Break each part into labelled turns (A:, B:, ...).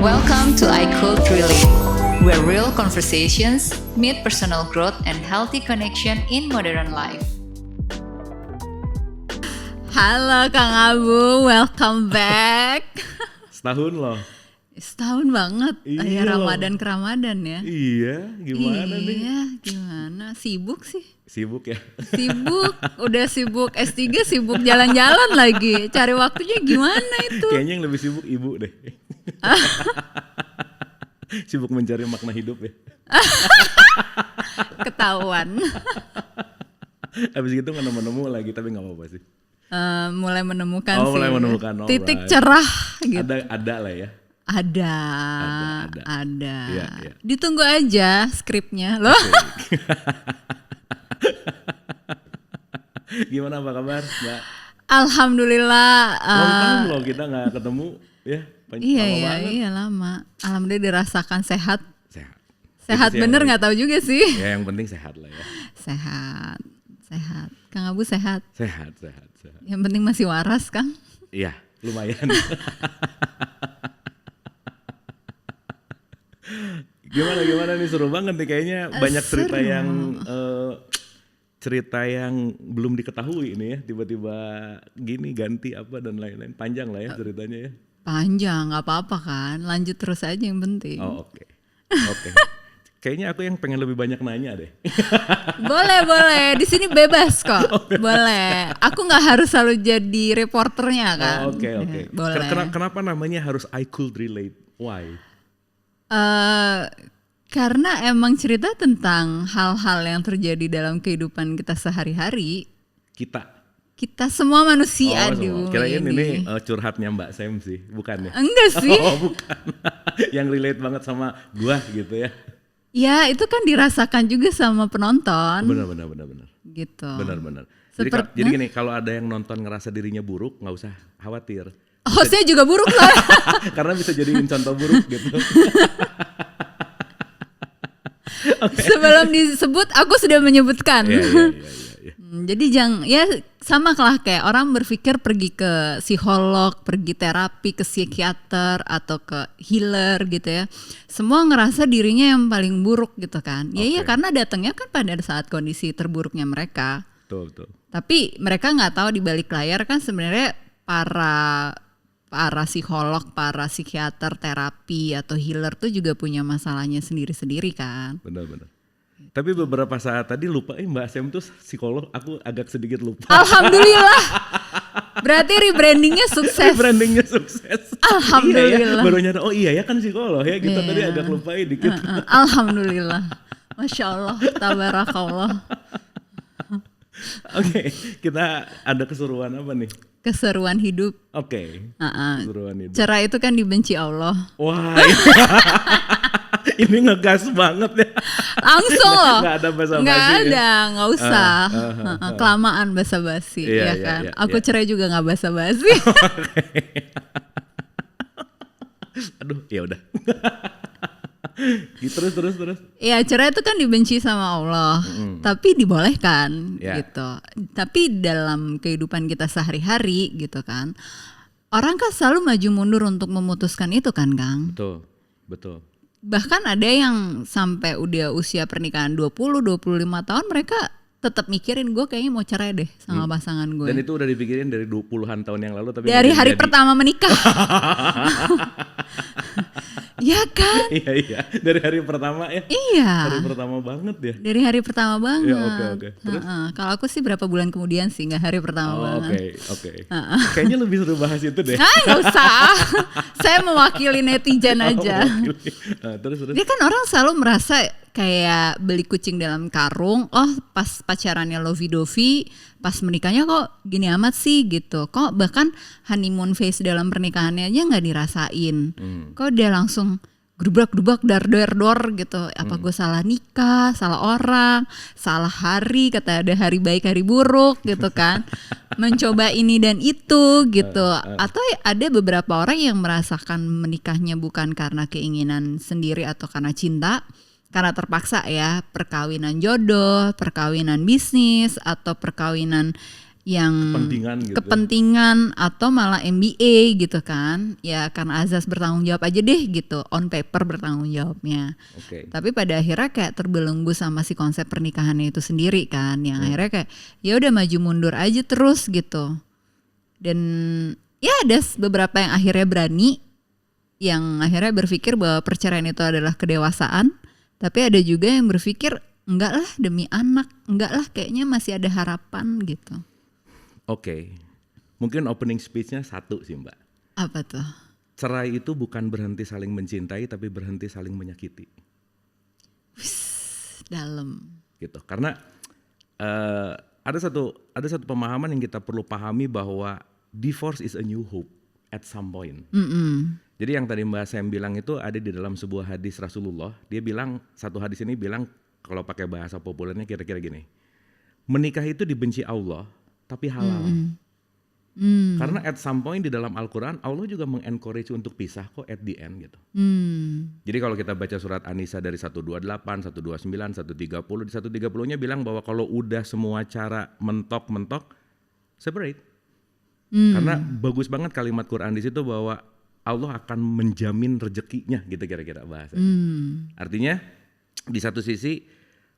A: Welcome to I Could Relate, where real conversations meet personal growth and healthy connection in modern life.
B: Halo Kang Abu, welcome back.
C: Setahun loh.
B: Setahun banget,
C: Iya
B: ya
C: loh.
B: Ramadan ke Ramadan ya.
C: Iya, gimana nih?
B: Iya, gimana? Sibuk sih.
C: Sibuk ya?
B: Sibuk, udah sibuk S3, sibuk jalan-jalan lagi. Cari waktunya gimana itu?
C: Kayaknya yang lebih sibuk ibu deh. Sibuk mencari makna hidup ya.
B: Ketahuan.
C: Habis itu nggak nemu-nemu lagi, tapi nggak apa-apa sih.
B: Mulai menemukan
C: Oh,
B: sih.
C: mulai menemukan,
B: titik
C: alright.
B: cerah gitu.
C: Ada lah ya.
B: Ada.
C: Iya, iya.
B: Ditunggu aja skripnya loh.
C: Gimana, apa kabar, Mbak?
B: Alhamdulillah.
C: Long time loh kita nggak ketemu ya.
B: Iya lama. Alhamdulillah dirasakan sehat.
C: Sehat. Itu sih
B: Bener
C: yang
B: nggak tahu juga sih.
C: Ya yang penting sehat lah ya.
B: Sehat. Kang Abu sehat.
C: Sehat.
B: Yang penting masih waras, Kang.
C: Iya, lumayan. Gimana nih, seru banget nih kayaknya. Banyak cerita yang belum diketahui ini ya, tiba-tiba gini ganti apa dan lain-lain. Panjang lah ya ceritanya ya.
B: Panjang, nggak apa-apa kan. Lanjut terus aja yang penting.
C: Oh, oke. Kayaknya aku yang pengen lebih banyak nanya deh.
B: Boleh. Di sini bebas kok. Boleh. Aku nggak harus selalu jadi reporternya kan.
C: Oke.
B: Boleh.
C: Kenapa namanya harus I Could Relate? Why?
B: Karena emang cerita tentang hal-hal yang terjadi dalam kehidupan kita sehari-hari. Kita semua manusia di bumi
C: Kirain
B: ini.
C: ini curhatnya Mbak Sam sih, bukan ya?
B: Enggak sih.
C: Oh, bukan. Yang relate banget sama gua gitu ya.
B: Ya itu kan dirasakan juga sama penonton.
C: Benar.
B: Gitu.
C: Benar. Jadi gini, kalau ada yang nonton ngerasa dirinya buruk, nggak usah khawatir.
B: Hostnya juga buruk lah.
C: Karena bisa jadiin contoh buruk gitu.
B: Sebelum disebut aku sudah menyebutkan.
C: Iya.
B: Jadi sama lah kayak orang berpikir pergi ke psikolog, pergi terapi, ke psikiater atau ke healer gitu ya. Semua ngerasa dirinya yang paling buruk gitu kan. Iya karena datangnya kan pada saat kondisi terburuknya mereka.
C: Betul.
B: Tapi mereka nggak tahu di balik layar kan sebenarnya para psikolog, para psikiater, terapi atau healer tuh juga punya masalahnya sendiri-sendiri kan.
C: Benar. Tapi beberapa saat tadi lupa, Mbak Sam tuh psikolog, aku agak sedikit lupa.
B: Alhamdulillah. Berarti rebrandingnya sukses. Alhamdulillah.
C: Iya, baru nyadar, oh iya ya kan psikolog ya, kita tadi agak lupain dikit.
B: Alhamdulillah. Masya Allah, tabarakallah.
C: Oke, kita ada keseruan apa nih?
B: Keseruan hidup.
C: Oke. Keseruan hidup.
B: Cerai itu kan dibenci Allah.
C: Wah. Ini ngegas banget ya.
B: Langsung loh.
C: Nggak ada basa-basi.
B: Nggak usah. Kelamaan basa-basi ya kan. Aku cerai juga nggak basa-basi.
C: Aduh, ya udah. Terus.
B: Ya cerai itu kan dibenci sama Allah, tapi dibolehkan gitu. Tapi dalam kehidupan kita sehari-hari gitu kan, orang kan selalu maju mundur untuk memutuskan itu kan, Kang.
C: Betul.
B: Bahkan ada yang sampai udah usia pernikahan 20-25 tahun mereka tetap mikirin gue kayaknya mau cerai deh sama pasangan gue.
C: Dan itu udah dipikirin dari 20-an tahun yang lalu tapi
B: dari hari pertama menikah. Ya kan?
C: Iya. Dari hari pertama ya.
B: Iya.
C: Hari pertama banget ya.
B: Dari hari pertama banget.
C: Ya, oke. Terus?
B: Kalau aku sih berapa bulan kemudian sih, nggak hari pertama banget.
C: Oke. Kayaknya lebih seru bahas itu deh.
B: Nggak usah. Saya mewakili netizen aja.
C: Terus.
B: Dia kan orang selalu merasa kayak beli kucing dalam karung. Oh pas pacarannya lovey-dovey, pas menikahnya kok gini amat sih gitu. Kok bahkan honeymoon phase dalam pernikahannya aja nggak dirasain. Kok dia langsung gerubak dar gitu. Apa gue salah nikah, salah orang, salah hari, kata ada hari baik hari buruk gitu kan. Mencoba ini dan itu gitu. Atau ada beberapa orang yang merasakan menikahnya bukan karena keinginan sendiri atau karena cinta, karena terpaksa ya, perkawinan jodoh, perkawinan bisnis atau perkawinan yang
C: Kepentingan gitu.
B: kepentingan atau malah MBA gitu kan. Ya karena azas bertanggung jawab aja deh gitu, on paper bertanggung jawabnya.
C: Oke.
B: Tapi pada akhirnya kayak terbelenggu sama si konsep pernikahannya itu sendiri kan, yang akhirnya kayak ya udah maju mundur aja terus gitu. Dan ya ada beberapa yang akhirnya berani, yang akhirnya berpikir bahwa perceraian itu adalah kedewasaan. Tapi ada juga yang berpikir enggak lah demi anak, enggak lah kayaknya masih ada harapan gitu.
C: Oke. Mungkin opening speech-nya satu sih Mbak.
B: Apa tuh?
C: Cerai itu bukan berhenti saling mencintai tapi berhenti saling menyakiti.
B: Dalam.
C: Gitu. Karena ada satu pemahaman yang kita perlu pahami bahwa divorce is a new hope at some point. Jadi yang tadi Mbak Sam bilang itu ada di dalam sebuah hadis Rasulullah. Dia bilang, satu hadis ini bilang kalau pakai bahasa populernya kira-kira gini. Menikah itu dibenci Allah tapi halal. Karena at some point di dalam Al-Quran Allah juga mengencourage untuk pisah kok at the end gitu. Jadi kalau kita baca surat An-Nisa dari 128, 129, 130, di 130-nya bilang bahwa kalau udah semua cara mentok-mentok, separate. Karena bagus banget kalimat Quran di situ bahwa Allah akan menjamin rezekinya gitu kira-kira bahasanya. Artinya di satu sisi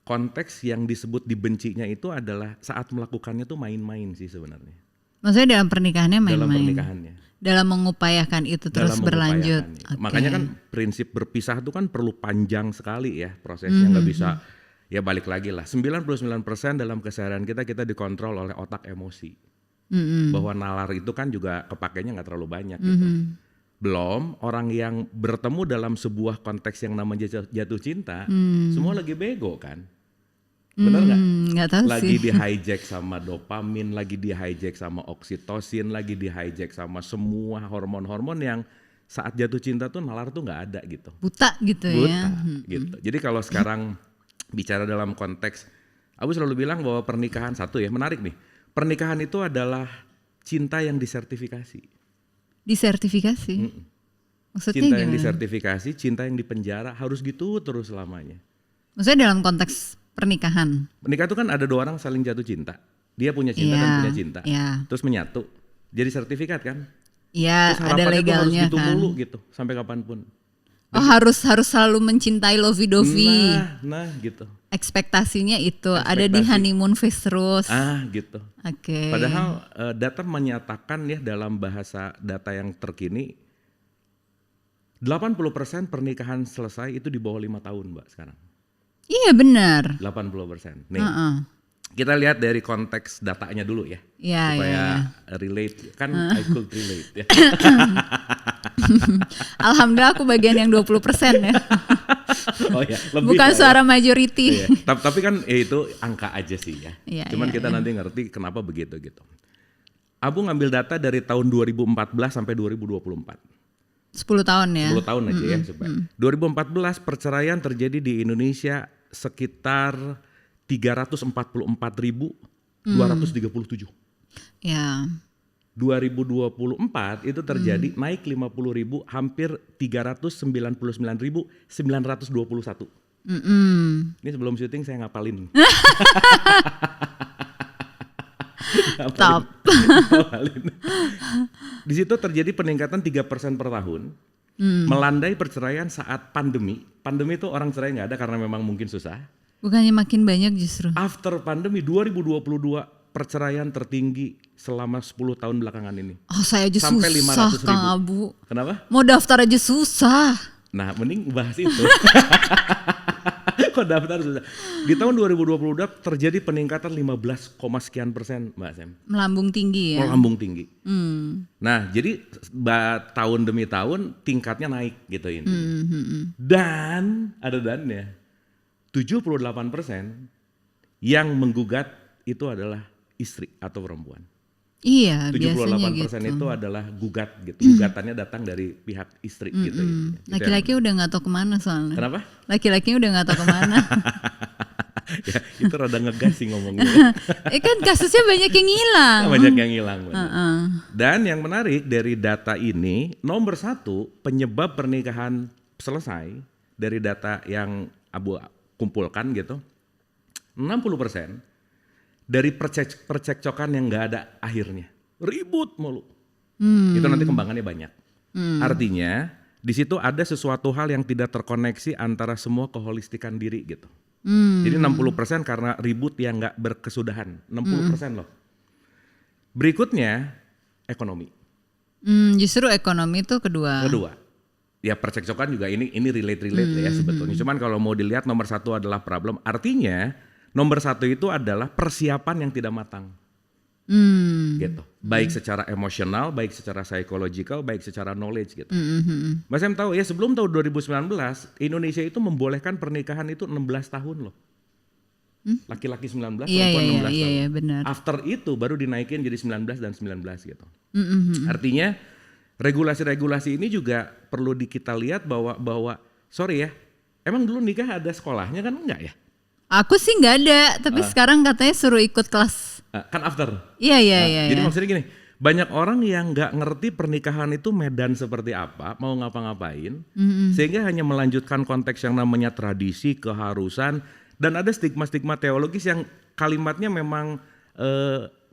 C: konteks yang disebut dibencinya itu adalah saat melakukannya tuh main-main sih sebenarnya.
B: Maksudnya dalam pernikahannya main-main?
C: Dalam pernikahannya.
B: Dalam mengupayakan itu terus berlanjut. Okay.
C: Makanya kan prinsip berpisah itu kan perlu panjang sekali ya prosesnya, nggak bisa ya balik lagi lah. 99% dalam keseharian kita dikontrol oleh otak emosi. Bahwa nalar itu kan juga kepakainya nggak terlalu banyak gitu. Belum orang yang bertemu dalam sebuah konteks yang namanya jatuh cinta, semua lagi bego kan. Benar nggak?
B: Nggak tahu
C: lagi
B: sih.
C: di hijack sama dopamin, lagi di hijack sama oksitosin, lagi di hijack sama semua hormon-hormon yang saat jatuh cinta tuh nalar tuh nggak ada gitu.
B: Buta gitu ya.
C: Gitu. Jadi kalau sekarang bicara dalam konteks, aku selalu bilang bahwa pernikahan satu ya menarik nih. Pernikahan itu adalah cinta yang disertifikasi.
B: Disertifikasi? Maksudnya
C: Cinta
B: gimana?
C: yang disertifikasi, cinta yang dipenjara harus gitu terus selamanya.
B: Maksudnya dalam konteks pernikahan?
C: Menikah itu kan ada dua orang saling jatuh cinta. Dia punya cinta dan punya cinta. Terus menyatu. Jadi sertifikat kan?
B: Iya, ada legalnya
C: harus gitu
B: kan.
C: mulu gitu sampai kapanpun.
B: Oh harus selalu mencintai lovey-dovey.
C: Nah gitu.
B: Ekspektasinya itu ada di honeymoon phase terus.
C: Gitu.
B: Oke.
C: Padahal data menyatakan ya dalam bahasa data yang terkini 80% pernikahan selesai itu di bawah 5 tahun Mbak sekarang.
B: Iya benar.
C: 80%. Nih, kita lihat dari konteks datanya dulu ya. Supaya relate, kan I could relate ya.
B: Alhamdulillah aku bagian yang 20% ya.
C: Oh ya, lebih
B: bukan suara
C: ya.
B: majority.
C: Iya. Tapi kan itu angka aja sih ya. Cuman kita nanti ngerti kenapa begitu gitu. Abu ngambil data dari tahun 2014 sampai 2024.
B: 10 tahun ya.
C: 10 tahun aja ya. 2014 perceraian terjadi di Indonesia sekitar 344.237.
B: Ya.
C: 2024 itu terjadi naik 50.000 hampir 399.921. Ini sebelum syuting saya ngapalin.
B: Top.
C: Di situ terjadi peningkatan 3% per tahun. Melandai perceraian saat pandemi. Pandemi itu orang cerai nggak ada karena memang mungkin susah.
B: Bukannya makin banyak justru.
C: After pandemi 2022 perceraian tertinggi selama 10 tahun belakangan ini.
B: Oh saya aja
C: sampai
B: susah
C: 500.000.
B: Kang Abu.
C: Kenapa?
B: Mau daftar aja susah.
C: Nah mending bahas itu. Kok daftar susah. Di tahun 2022 terjadi peningkatan 15, sekian persen Mbak Sam.
B: Melambung tinggi ya.
C: Melambung tinggi. Nah jadi tahun demi tahun tingkatnya naik gitu ini. Dan ada dannya 78% yang menggugat itu adalah istri atau perempuan.
B: Iya, biasanya
C: 78%
B: gitu.
C: itu adalah gugat gitu. Gugatannya datang dari pihak istri gitu.
B: Laki-laki udah nggak tahu kemana soalnya.
C: Kenapa?
B: Laki-laki udah nggak tahu kemana.
C: Ya, itu rada ngegas sih ngomongnya.
B: Kan kasusnya banyak yang hilang.
C: Banyak yang hilang. Dan yang menarik dari data ini, nomor 1 penyebab pernikahan selesai dari data yang Abu kumpulkan gitu, 60% dari percekcokan yang nggak ada akhirnya, ribut mulu. Itu nanti kembangannya banyak. Artinya di situ ada sesuatu hal yang tidak terkoneksi antara semua keholistikan diri gitu. Jadi 60% karena ribut yang nggak berkesudahan, 60% loh. Berikutnya ekonomi.
B: Justru ekonomi itu kedua.
C: Ya percekcokan juga ini relate ya sebetulnya. Cuman kalau mau dilihat nomor satu adalah problem. Artinya nomor satu itu adalah persiapan yang tidak matang. Gitu. Baik secara emosional, baik secara psychological, baik secara knowledge gitu. Mas Em tahu ya sebelum tahun 2019 Indonesia itu membolehkan pernikahan itu 16 tahun loh. Laki-laki 19, perempuan 16 tahun.
B: Iya, benar.
C: After itu baru dinaikin jadi 19 dan 19 gitu. Artinya regulasi-regulasi ini juga perlu kita lihat bahwa sorry ya, emang dulu nikah ada sekolahnya kan enggak ya?
B: Aku sih nggak ada, tapi sekarang katanya suruh ikut kelas.
C: Kan after.
B: Iya.
C: Jadi maksudnya gini, banyak orang yang nggak ngerti pernikahan itu medan seperti apa, mau ngapa-ngapain, sehingga hanya melanjutkan konteks yang namanya tradisi, keharusan, dan ada stigma-stigma teologis yang kalimatnya memang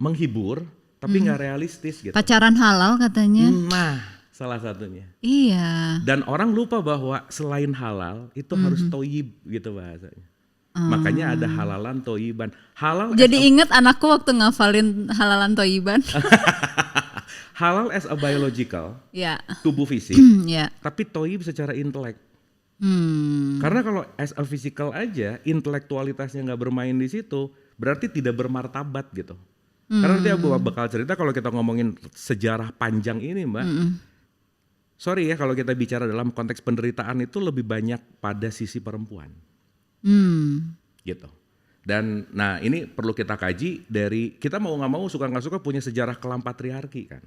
C: menghibur, tapi nggak realistis gitu.
B: Pacaran halal katanya.
C: Nah, salah satunya.
B: Iya.
C: Dan orang lupa bahwa selain halal itu harus toyib gitu bahasanya. Makanya ada halalan toyiban. Halal.
B: Jadi inget anakku waktu ngafalin halalan toyiban.
C: Halal as a biological,
B: Ya.
C: tubuh fisik,
B: Ya.
C: tapi toyib secara intelek. Karena kalau as a physical aja, intelektualitasnya nggak bermain di situ, berarti tidak bermartabat gitu. Karena nanti aku bakal cerita kalau kita ngomongin sejarah panjang ini, Mbak. Sorry ya kalau kita bicara dalam konteks penderitaan itu lebih banyak pada sisi perempuan. Gitu. Dan nah ini perlu kita kaji dari kita mau nggak mau suka nggak suka punya sejarah kelam patriarki kan.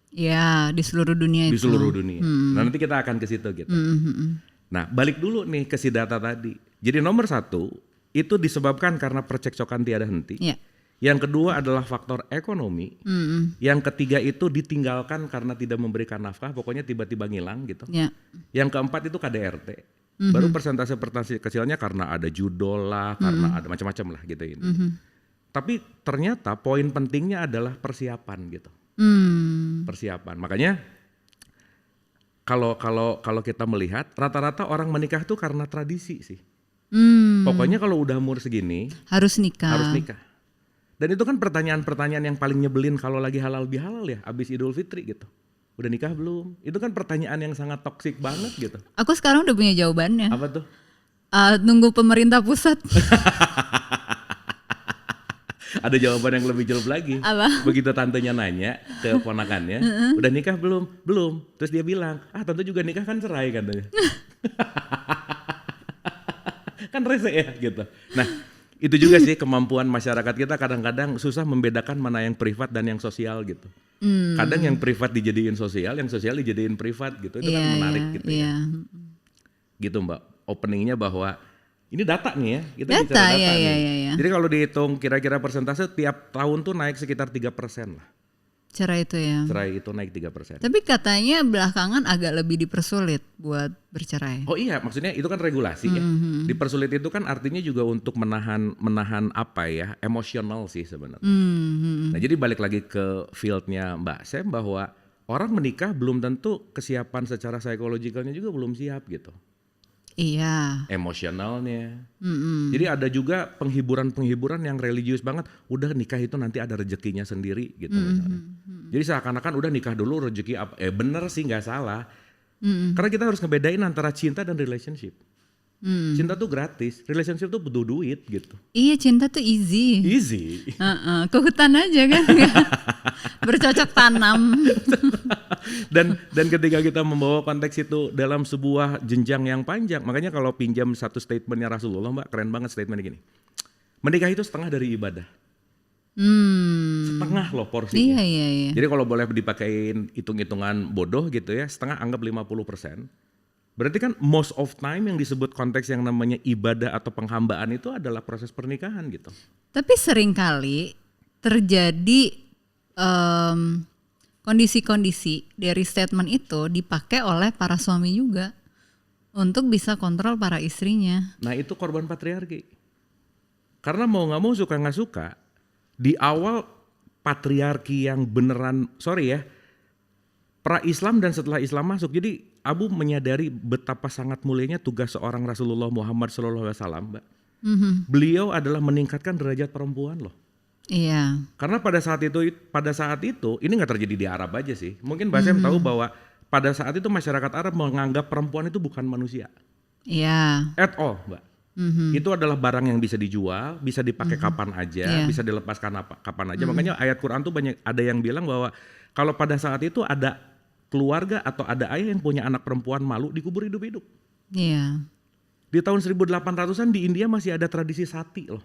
B: Ya, di seluruh dunia
C: Di
B: itu.
C: seluruh dunia. Nah nanti kita akan ke situ gitu. Nah balik dulu nih ke si data tadi. Jadi nomor satu itu disebabkan karena percekcokan tiada henti.
B: Ya.
C: Yang kedua adalah faktor ekonomi. Yang ketiga itu ditinggalkan karena tidak memberikan nafkah. Pokoknya tiba-tiba ngilang gitu.
B: Ya.
C: Yang keempat itu KDRT. Baru persentase kecilnya karena ada judol lah, karena ada macam-macam lah gitu ini. Tapi ternyata poin pentingnya adalah persiapan gitu. Persiapan. Makanya kalau kita melihat rata-rata orang menikah tuh karena tradisi sih. Pokoknya kalau udah umur segini
B: Harus nikah.
C: Dan itu kan pertanyaan-pertanyaan yang paling nyebelin kalau lagi halal bihalal ya, abis Idul Fitri gitu. Udah nikah belum? Itu kan pertanyaan yang sangat toksik banget gitu.
B: Aku sekarang udah punya jawabannya.
C: Apa tuh?
B: Nunggu pemerintah pusat.
C: Ada jawaban yang lebih jelek lagi.
B: Apa?
C: Begitu tantenya nanya ke ponakannya, udah nikah belum? Belum. Terus dia bilang, tante juga nikah kan cerai katanya. Kan rese ya gitu. Nah itu juga sih kemampuan masyarakat kita kadang-kadang susah membedakan mana yang privat dan yang sosial gitu. Kadang yang privat dijadiin sosial, yang sosial dijadiin privat gitu. Itu kan menarik gitu ya. Gitu Mbak, openingnya bahwa ini data nih ya. Kita bicara data nih. Jadi kalau dihitung kira-kira persentase tiap tahun tuh naik sekitar 3% lah.
B: Cerai itu ya.
C: Cerai itu naik 3%.
B: Tapi katanya belakangan agak lebih dipersulit buat bercerai.
C: Oh iya, maksudnya itu kan regulasi ya. Dipersulit itu kan artinya juga untuk menahan apa ya, emosional sih sebenarnya. Nah jadi balik lagi ke fieldnya Mbak Sem bahwa orang menikah belum tentu kesiapan secara psikologikalnya juga belum siap gitu.
B: Iya.
C: Emosionalnya. Jadi ada juga penghiburan-penghiburan yang religius banget. Udah nikah itu nanti ada rezekinya sendiri gitu misalnya. Jadi seakan-akan udah nikah dulu rezeki apa? Bener sih nggak salah. Karena kita harus ngebedain antara cinta dan relationship. Cinta tuh gratis, relationship tuh butuh duit gitu.
B: Iya, cinta tuh easy.
C: Easy.
B: Ke hutan aja kan. Bercocok tanam.
C: dan ketika kita membawa konteks itu dalam sebuah jenjang yang panjang, makanya kalau pinjam satu statementnya Rasulullah Mbak, keren banget statementnya gini. Menikah itu setengah dari ibadah. Setengah loh porsinya.
B: Iya.
C: Jadi kalau boleh dipakein hitung-hitungan bodoh gitu ya, setengah anggap 50%. Berarti kan most of time yang disebut konteks yang namanya ibadah atau penghambaan itu adalah proses pernikahan gitu.
B: Tapi seringkali terjadi kondisi-kondisi dari statement itu dipakai oleh para suami juga untuk bisa kontrol para istrinya.
C: Nah itu korban patriarki. Karena mau gak mau suka gak suka, di awal patriarki yang beneran, pra-Islam dan setelah Islam masuk. Jadi Abu menyadari betapa sangat mulianya tugas seorang Rasulullah Muhammad SAW, Mbak. Beliau adalah meningkatkan derajat perempuan loh.
B: Iya.
C: Karena pada saat itu ini nggak terjadi di Arab aja sih. Mungkin Mbak Sam tahu bahwa pada saat itu masyarakat Arab menganggap perempuan itu bukan manusia.
B: Iya.
C: At all, Mbak. Itu adalah barang yang bisa dijual, bisa dipakai kapan aja, bisa dilepaskan kapan aja. Makanya ayat Quran tuh banyak ada yang bilang bahwa kalau pada saat itu ada keluarga atau ada ayah yang punya anak perempuan malu, dikubur hidup-hidup.
B: Iya.
C: Di tahun 1800-an di India masih ada tradisi sati loh.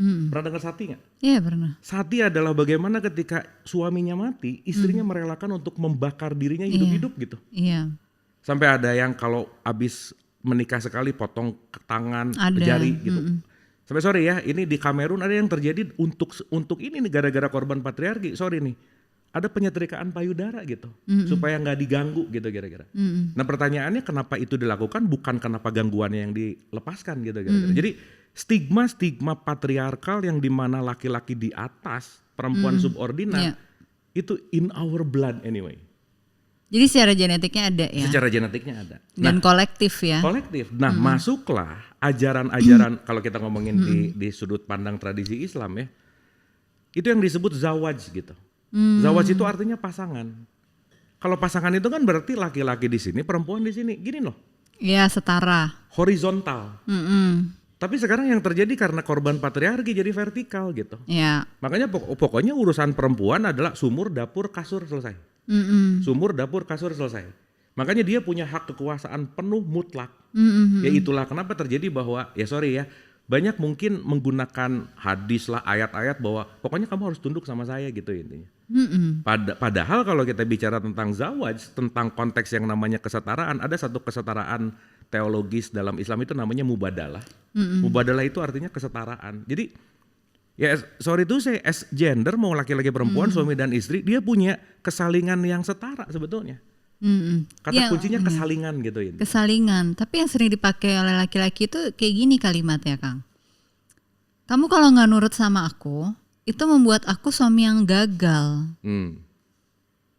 C: Pernah dengar sati nggak?
B: Iya pernah.
C: Sati adalah bagaimana ketika suaminya mati, istrinya merelakan untuk membakar dirinya hidup-hidup gitu.
B: Iya.
C: Sampai ada yang kalau habis menikah sekali potong tangan,
B: Ada.
C: jari gitu. Sampai sorry ya, ini di Kamerun ada yang terjadi untuk ini nih gara-gara korban patriarki. Sorry nih, ada penyetrikaan payudara gitu, supaya nggak diganggu gitu kira-kira. Nah pertanyaannya kenapa itu dilakukan? Bukan kenapa gangguannya yang dilepaskan gitu kira-kira. Jadi stigma patriarkal yang dimana laki-laki di atas, perempuan subordinat, itu in our blood anyway.
B: Jadi secara genetiknya ada ya.
C: Secara genetiknya ada.
B: Dan kolektif ya.
C: Kolektif. Nah, masuklah ajaran-ajaran kalau kita ngomongin di sudut pandang tradisi Islam ya. Itu yang disebut zawaj gitu. Zawaj itu artinya pasangan. Kalau pasangan itu kan berarti laki-laki di sini, perempuan di sini. Gini loh.
B: Iya, setara.
C: Horizontal. Tapi sekarang yang terjadi karena korban patriarki jadi vertikal gitu.
B: Iya.
C: Makanya pokoknya urusan perempuan adalah sumur, dapur, kasur, selesai. Sumur, dapur, kasur, selesai. Makanya dia punya hak kekuasaan penuh mutlak. Ya itulah kenapa terjadi bahwa banyak mungkin menggunakan hadis lah, ayat-ayat bahwa pokoknya kamu harus tunduk sama saya gitu intinya. Padahal kalau kita bicara tentang zawaj, tentang konteks yang namanya kesetaraan, ada satu kesetaraan teologis dalam Islam itu namanya mubadalah. Mubadalah itu artinya kesetaraan. Jadi ya sorry tuh saya as gender mau laki-laki perempuan, suami dan istri, dia punya kesalingan yang setara sebetulnya. Kata kuncinya kesalingan gitu ya.
B: Kesalingan, tapi yang sering dipakai oleh laki-laki itu kayak gini kalimatnya Kang. Kamu kalau nggak nurut sama aku, itu membuat aku suami yang gagal.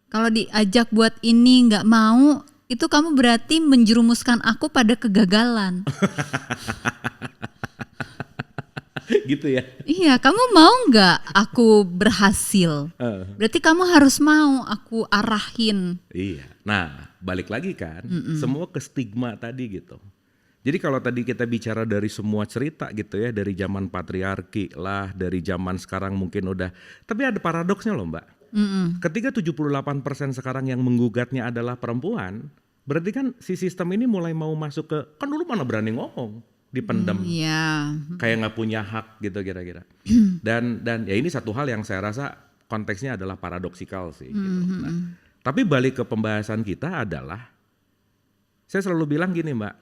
B: Kalau diajak buat ini nggak mau, itu kamu berarti menjerumuskan aku pada kegagalan.
C: Gitu ya.
B: Iya, kamu mau nggak aku berhasil? Berarti kamu harus mau aku arahin.
C: Iya. Nah, balik lagi kan, semua ke stigma tadi gitu. Jadi kalau tadi kita bicara dari semua cerita gitu ya, dari zaman patriarki lah, dari zaman sekarang mungkin udah. Tapi ada paradoksnya loh Mbak. Ketika 78% sekarang yang menggugatnya adalah perempuan, berarti kan si sistem ini mulai mau masuk ke, kan dulu mana berani ngomong. Dipendam, kayak nggak punya hak gitu kira-kira. Dan ya ini satu hal yang saya rasa konteksnya adalah paradoksikal sih. Gitu. Nah, tapi balik ke pembahasan kita adalah, saya selalu bilang gini Mbak,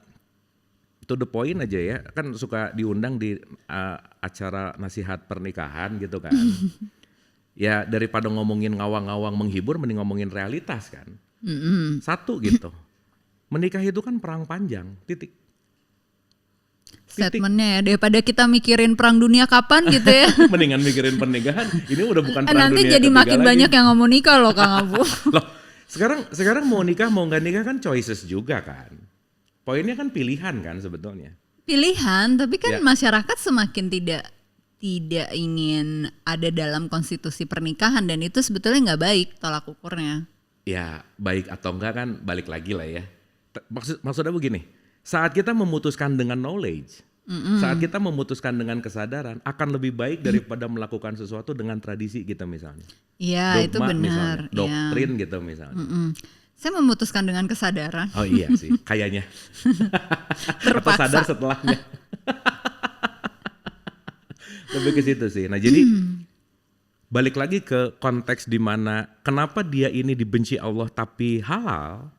C: to the point aja ya, kan suka diundang di acara nasihat pernikahan gitu kan. Ya daripada ngomongin ngawang-ngawang menghibur, mending ngomongin realitas kan. Satu gitu, menikah itu kan perang panjang, titik.
B: Statementnya ya, daripada kita mikirin perang dunia kapan gitu ya.
C: Mendingan mikirin pernikahan. Ini udah bukan perang
B: nanti
C: dunia
B: jadi makin
C: lagi.
B: banyak yang ngomong nikah loh Kang Abu.
C: Loh, sekarang mau nikah mau nggak nikah kan choices juga kan. Poinnya kan pilihan kan sebetulnya.
B: Pilihan, tapi kan masyarakat semakin tidak ingin ada dalam konstitusi pernikahan, dan itu sebetulnya nggak baik tolak ukurnya.
C: Ya baik atau enggak kan balik lagi lah ya. Maksudnya begini. Saat kita memutuskan dengan knowledge, saat kita memutuskan dengan kesadaran, akan lebih baik daripada melakukan sesuatu dengan tradisi kita misalnya.
B: Iya itu benar.
C: Doktrin gitu misalnya.
B: Saya memutuskan dengan kesadaran.
C: Oh iya sih, kayaknya. Atau sadar setelahnya. Lebih ke situ sih. Nah jadi balik lagi ke konteks di mana kenapa dia ini dibenci Allah tapi halal?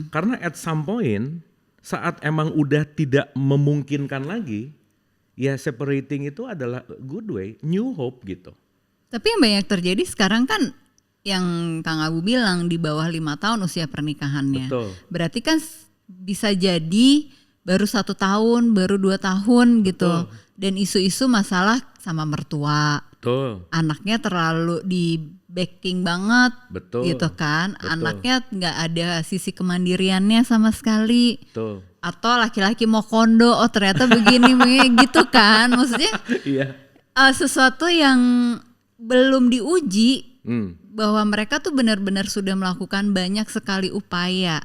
C: Karena at some point saat emang udah tidak memungkinkan lagi, ya separating itu adalah good way, new hope gitu.
B: Tapi yang banyak terjadi sekarang kan yang Kang Abu bilang di bawah 5 tahun usia pernikahannya.
C: Betul.
B: Berarti kan bisa jadi baru 1 tahun, baru 2 tahun gitu.
C: Betul.
B: Dan isu-isu masalah sama mertua,
C: Betul.
B: Anaknya terlalu di backing banget,
C: Betul.
B: gitu kan?
C: Betul.
B: Anaknya nggak ada sisi kemandiriannya sama sekali.
C: Betul.
B: Atau laki-laki mau kondo, oh ternyata begini, gitu kan? Maksudnya
C: Iya.
B: sesuatu yang belum diuji
C: Hmm.
B: bahwa mereka tuh benar-benar sudah melakukan banyak sekali upaya.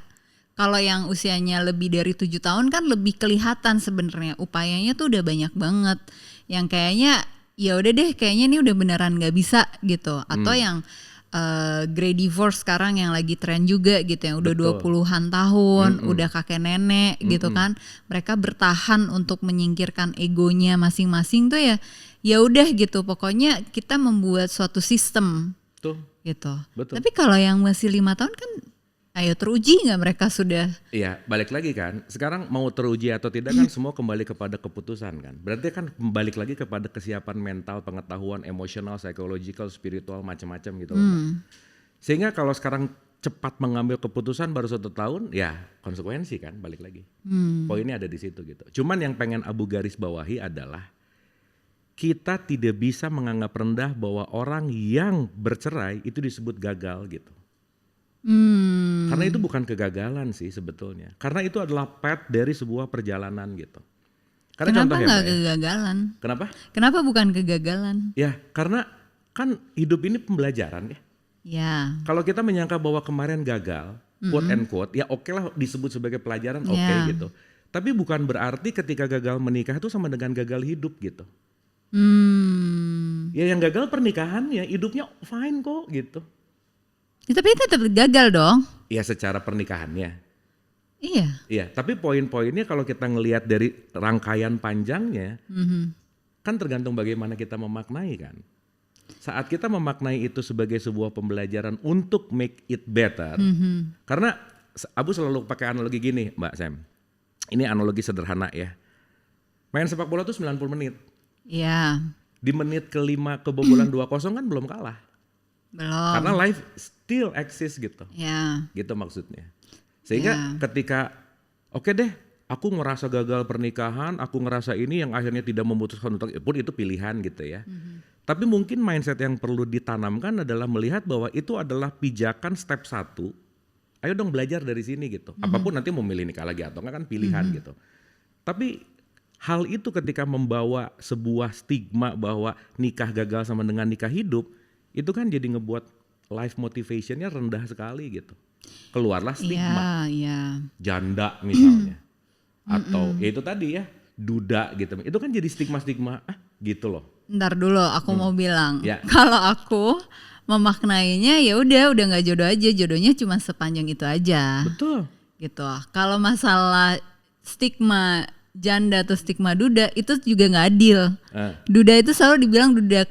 B: Kalau yang usianya lebih dari 7 tahun kan lebih kelihatan sebenarnya upayanya tuh udah banyak banget. Yang kayaknya ya udah deh, kayaknya ini udah beneran nggak bisa gitu. Atau yang grade divorce sekarang yang lagi tren juga gitu, yang udah
C: Betul.
B: 20-an tahun, udah kakek nenek gitu kan. Mereka bertahan untuk menyingkirkan egonya masing-masing tuh ya udah gitu. Pokoknya kita membuat suatu sistem
C: Tuh.
B: gitu.
C: Betul.
B: Tapi kalau yang masih 5 tahun kan ayo teruji nggak mereka sudah.
C: Iya, balik lagi kan. Sekarang mau teruji atau tidak kan semua kembali kepada keputusan kan. Berarti kan balik lagi kepada kesiapan mental, pengetahuan, emosional, psychological, spiritual, macam-macam gitu loh, Mbak. Sehingga kalau sekarang cepat mengambil keputusan baru 1 tahun, ya konsekuensi kan, balik lagi. Poinnya ada di situ gitu. Cuman yang pengen Abu garis bawahi adalah kita tidak bisa menganggap rendah bahwa orang yang bercerai itu disebut gagal gitu. Karena itu bukan kegagalan sih sebetulnya. Karena itu adalah path dari sebuah perjalanan gitu. Karena
B: Kenapa
C: contoh ya,
B: nggak
C: Mbak ya.
B: kegagalan?
C: Kenapa?
B: Kenapa bukan kegagalan?
C: Ya karena kan hidup ini pembelajaran ya.
B: Ya,
C: Kalau kita menyangka bahwa kemarin gagal, quote and quote, ya oke lah disebut sebagai pelajaran, oke
B: Ya.
C: gitu. Tapi bukan berarti ketika gagal menikah itu sama dengan gagal hidup gitu. Ya yang gagal pernikahannya, hidupnya fine kok gitu.
B: ya tapi tetap gagal dong.
C: Ya secara pernikahannya.
B: Iya.
C: Iya, tapi poin-poinnya kalau kita ngelihat dari rangkaian panjangnya, kan tergantung bagaimana kita memaknai kan. Saat kita memaknai itu sebagai sebuah pembelajaran untuk make it better, karena Abu selalu pakai analogi gini Mbak Sam, ini analogi sederhana ya. Main sepak bola tuh 90 menit,
B: Iya.
C: di menit ke-5 kebobolan 2-0 kan belum kalah.
B: Belum.
C: Karena life still exist gitu.
B: Ya.
C: Gitu maksudnya. Sehingga ketika oke deh, aku ngerasa gagal pernikahan, aku ngerasa ini yang akhirnya tidak memutuskan untuk pun itu pilihan gitu ya. Tapi mungkin mindset yang perlu ditanamkan adalah melihat bahwa itu adalah pijakan step 1. Ayo dong belajar dari sini gitu. Apapun nanti mau milih nikah lagi atau enggak kan pilihan gitu. Tapi hal itu ketika membawa sebuah stigma bahwa nikah gagal sama dengan nikah hidup, itu kan jadi ngebuat life motivationnya rendah sekali gitu. Keluarlah stigma,
B: Iya.
C: janda misalnya, atau ya itu tadi ya duda gitu. Itu kan jadi stigma-stigma gitu loh.
B: Ntar dulu aku mau bilang,
C: Ya.
B: kalau aku memaknainya ya udah nggak jodoh aja, jodohnya cuma sepanjang itu aja.
C: Betul.
B: Gitu. Kalau masalah stigma janda atau stigma duda itu juga nggak adil. Duda itu selalu dibilang duda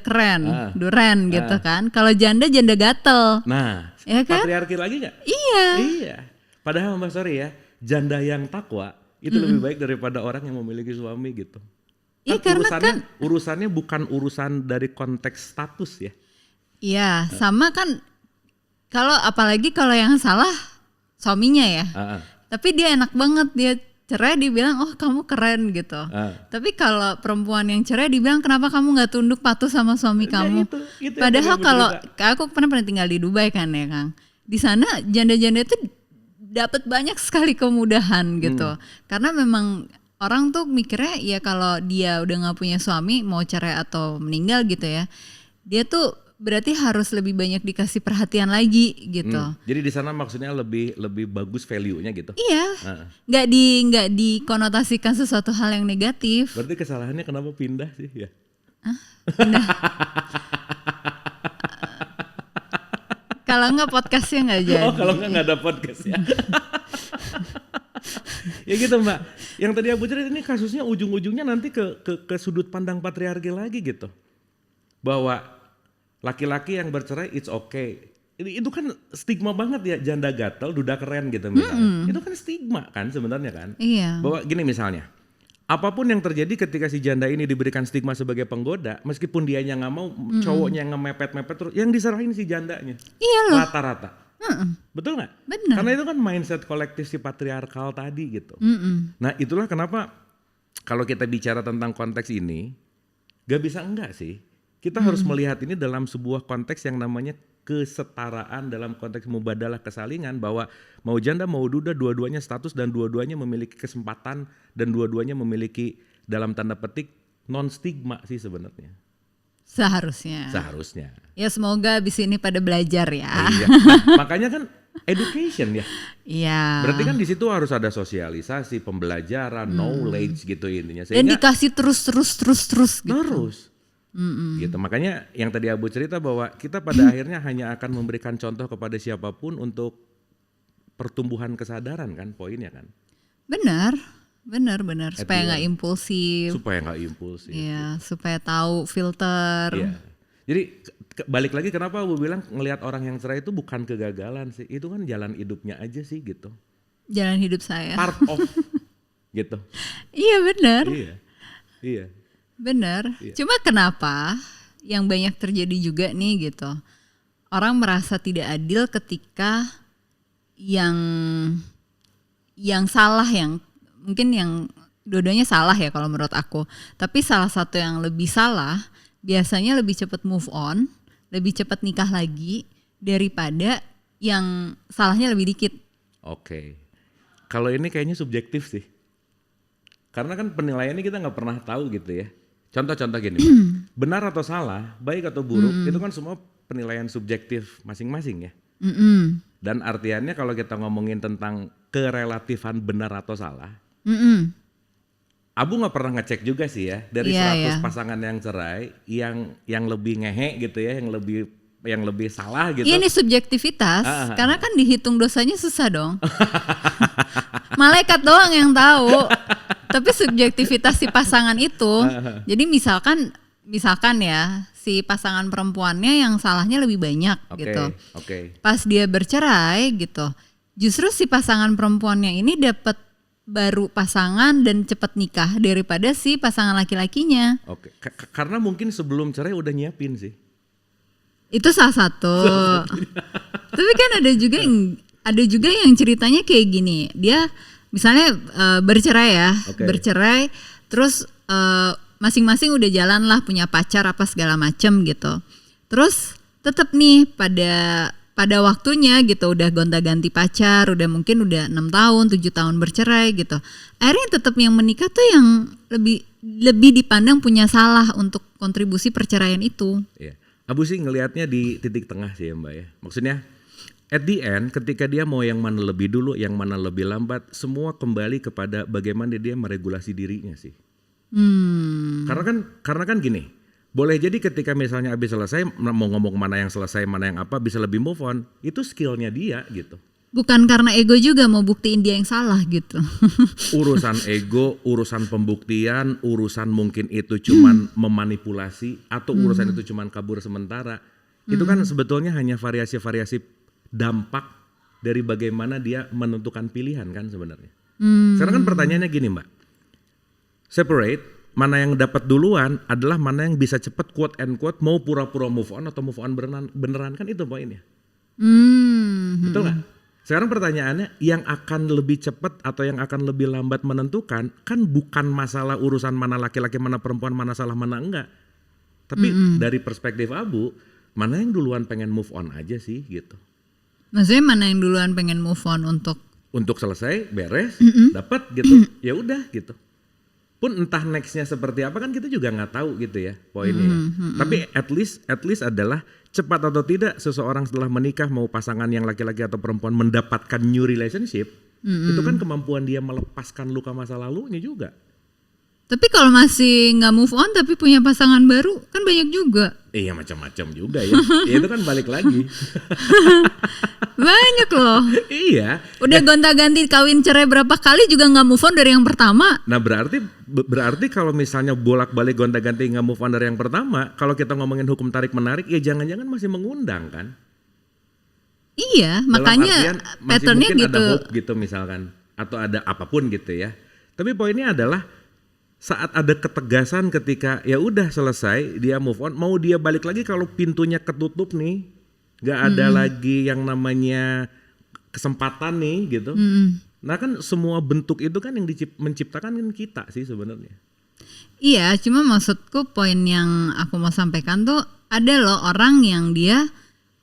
B: keren, duren gitu kan. Kalau janda gatel.
C: Nah,
B: Ya kan?
C: patriarki lagi nggak?
B: Iya.
C: Iya. Padahal Mbak sorry ya, janda yang takwa itu lebih baik daripada orang yang memiliki suami gitu.
B: Iya, karena
C: urusannya bukan urusan dari konteks status ya.
B: Iya, sama kan kalau apalagi kalau yang salah suaminya ya. Tapi dia enak banget, dia cerai dibilang oh kamu keren gitu. Tapi kalau perempuan yang cerai dibilang kenapa kamu nggak tunduk patuh sama suami kamu.
C: Itu
B: Padahal kalau aku pernah tinggal di Dubai kan ya Kang. Di sana janda-janda itu dapat banyak sekali kemudahan gitu. Karena memang orang tuh mikirnya ya kalau dia udah nggak punya suami mau cerai atau meninggal gitu ya, dia tuh berarti harus lebih banyak dikasih perhatian lagi gitu.
C: Jadi di sana maksudnya lebih bagus value-nya gitu.
B: Iya, nggak dikonotasikan sesuatu hal yang negatif.
C: Berarti kesalahannya kenapa pindah sih ya?
B: Kalau nggak podcastnya nggak jadi.
C: Oh kalau nggak ada podcast ya. Ya gitu Mbak. Yang tadi Abu cerita ini kasusnya ujung-ujungnya nanti ke sudut pandang patriarki lagi gitu. Bahwa laki-laki yang bercerai it's okay. Itu kan stigma banget ya, janda gatel, duda keren gitu misalnya. Itu kan stigma kan sebenarnya kan.
B: Iya.
C: Bahwa gini misalnya, apapun yang terjadi ketika si janda ini diberikan stigma sebagai penggoda, meskipun dianya nggak mau, cowoknya ngemepet-mepet terus, yang diserahin si jandanya.
B: Iya loh.
C: Rata-rata. Betul nggak?
B: Benar.
C: Karena itu kan mindset kolektif si patriarkal tadi gitu. Nah itulah kenapa kalau kita bicara tentang konteks ini, Gak bisa enggak sih. Kita harus melihat ini dalam sebuah konteks yang namanya kesetaraan, dalam konteks mubadalah kesalingan, bahwa mau janda mau duda dua-duanya status dan dua-duanya memiliki kesempatan dan dua-duanya memiliki dalam tanda petik non stigma sih sebenarnya. Seharusnya.
B: Ya semoga abis ini pada belajar ya.
C: Iya. Nah, makanya kan education ya.
B: Iya.
C: Berarti kan di situ harus ada sosialisasi, pembelajaran, knowledge gitu intinya.
B: Dan dikasih terus gitu.
C: Terus. Gitu. Makanya yang tadi Abu cerita bahwa kita pada akhirnya hanya akan memberikan contoh kepada siapapun untuk pertumbuhan kesadaran kan, poinnya kan.
B: Benar. Supaya nggak impulsif. Iya, supaya tahu filter.
C: Iya. Jadi balik lagi kenapa Abu bilang ngelihat orang yang cerai itu bukan kegagalan sih, itu kan jalan hidupnya aja sih gitu.
B: Jalan hidup saya.
C: Part of gitu.
B: Iya benar.
C: Iya.
B: Benar.
C: Iya.
B: Cuma kenapa yang banyak terjadi juga nih gitu. Orang merasa tidak adil ketika yang salah, yang mungkin yang dua-duanya salah ya kalau menurut aku. Tapi salah satu yang lebih salah biasanya lebih cepat move on, lebih cepat nikah lagi daripada yang salahnya lebih dikit.
C: Oke. Kalau ini kayaknya subjektif sih. Karena kan penilaiannya kita nggak pernah tahu gitu ya. Contoh-contoh gini, benar atau salah, baik atau buruk, itu kan semua penilaian subjektif masing-masing ya. Dan artiannya kalau kita ngomongin tentang kerelatifan benar atau salah, Abu nggak pernah ngecek juga sih ya dari 100 pasangan yang cerai, yang lebih ngehe gitu ya, yang lebih salah gitu.
B: Ini subjektivitas, karena kan dihitung dosanya susah dong. Malaikat doang yang tahu. Tapi subjektivitas si pasangan itu, jadi misalkan ya si pasangan perempuannya yang salahnya lebih banyak gitu. Pas dia bercerai gitu, justru si pasangan perempuannya ini dapat baru pasangan dan cepat nikah daripada si pasangan laki-lakinya.
C: Karena mungkin sebelum cerai udah nyiapin sih.
B: Itu salah satu. Tapi kan ada juga yang ceritanya kayak gini. Dia misalnya bercerai ya, bercerai, terus masing-masing udah jalan lah, punya pacar apa segala macem gitu. Terus tetap nih pada waktunya gitu udah gonta-ganti pacar, udah 6 tahun, 7 tahun bercerai gitu. Akhirnya tetap yang menikah tuh yang lebih dipandang punya salah untuk kontribusi perceraian itu.
C: Iya. Abu sih ngelihatnya di titik tengah sih ya Mbak ya. Maksudnya at the end ketika dia mau yang mana lebih dulu, yang mana lebih lambat, semua kembali kepada bagaimana dia meregulasi dirinya sih. Karena kan gini, boleh jadi ketika misalnya habis selesai mau ngomong mana yang selesai, mana yang apa, bisa lebih move on, itu skillnya dia gitu.
B: Bukan karena ego juga mau buktiin dia yang salah gitu.
C: Urusan ego, urusan pembuktian, urusan mungkin itu cuman memanipulasi atau urusan itu cuman kabur sementara. Itu kan sebetulnya hanya variasi-variasi dampak dari bagaimana dia menentukan pilihan kan sebenarnya. Sekarang kan pertanyaannya gini Mbak. Separate, mana yang dapat duluan adalah mana yang bisa cepat quote and quote mau pura-pura move on atau move on beneran kan itu poinnya. Betul gak? Sekarang pertanyaannya yang akan lebih cepat atau yang akan lebih lambat menentukan kan bukan masalah urusan mana laki-laki, mana perempuan, mana salah, mana enggak. Tapi dari perspektif Abu, mana yang duluan pengen move on aja sih gitu.
B: Maksudnya mana yang duluan pengen move on untuk
C: selesai, beres, dapat gitu. Ya udah gitu. Pun entah nextnya seperti apa kan kita juga nggak tahu gitu ya poinnya. Tapi at least adalah cepat atau tidak seseorang setelah menikah mau pasangan yang laki-laki atau perempuan mendapatkan new relationship, itu kan kemampuan dia melepaskan luka masa lalunya juga.
B: Tapi kalau masih nggak move on tapi punya pasangan baru kan banyak juga.
C: Iya macam-macam juga ya. Ya itu kan balik lagi.
B: Banyak loh.
C: Iya.
B: Udah gonta-ganti kawin cerai berapa kali juga nggak move on dari yang pertama.
C: Nah berarti kalau misalnya bolak-balik gonta-ganti nggak move on dari yang pertama, kalau kita ngomongin hukum tarik menarik, ya jangan-jangan masih mengundang kan?
B: Iya,
C: dalam
B: makanya patternnya
C: gitu. Ada
B: gitu.
C: hope gitu misalkan, atau ada apapun gitu ya. Tapi poinnya adalah saat ada ketegasan ketika ya udah selesai dia move on, mau dia balik lagi kalau pintunya ketutup nih, nggak ada lagi yang namanya kesempatan nih gitu. Nah kan semua bentuk itu kan yang menciptakan kan kita sih sebenarnya.
B: Iya, cuma maksudku poin yang aku mau sampaikan tuh ada loh orang yang dia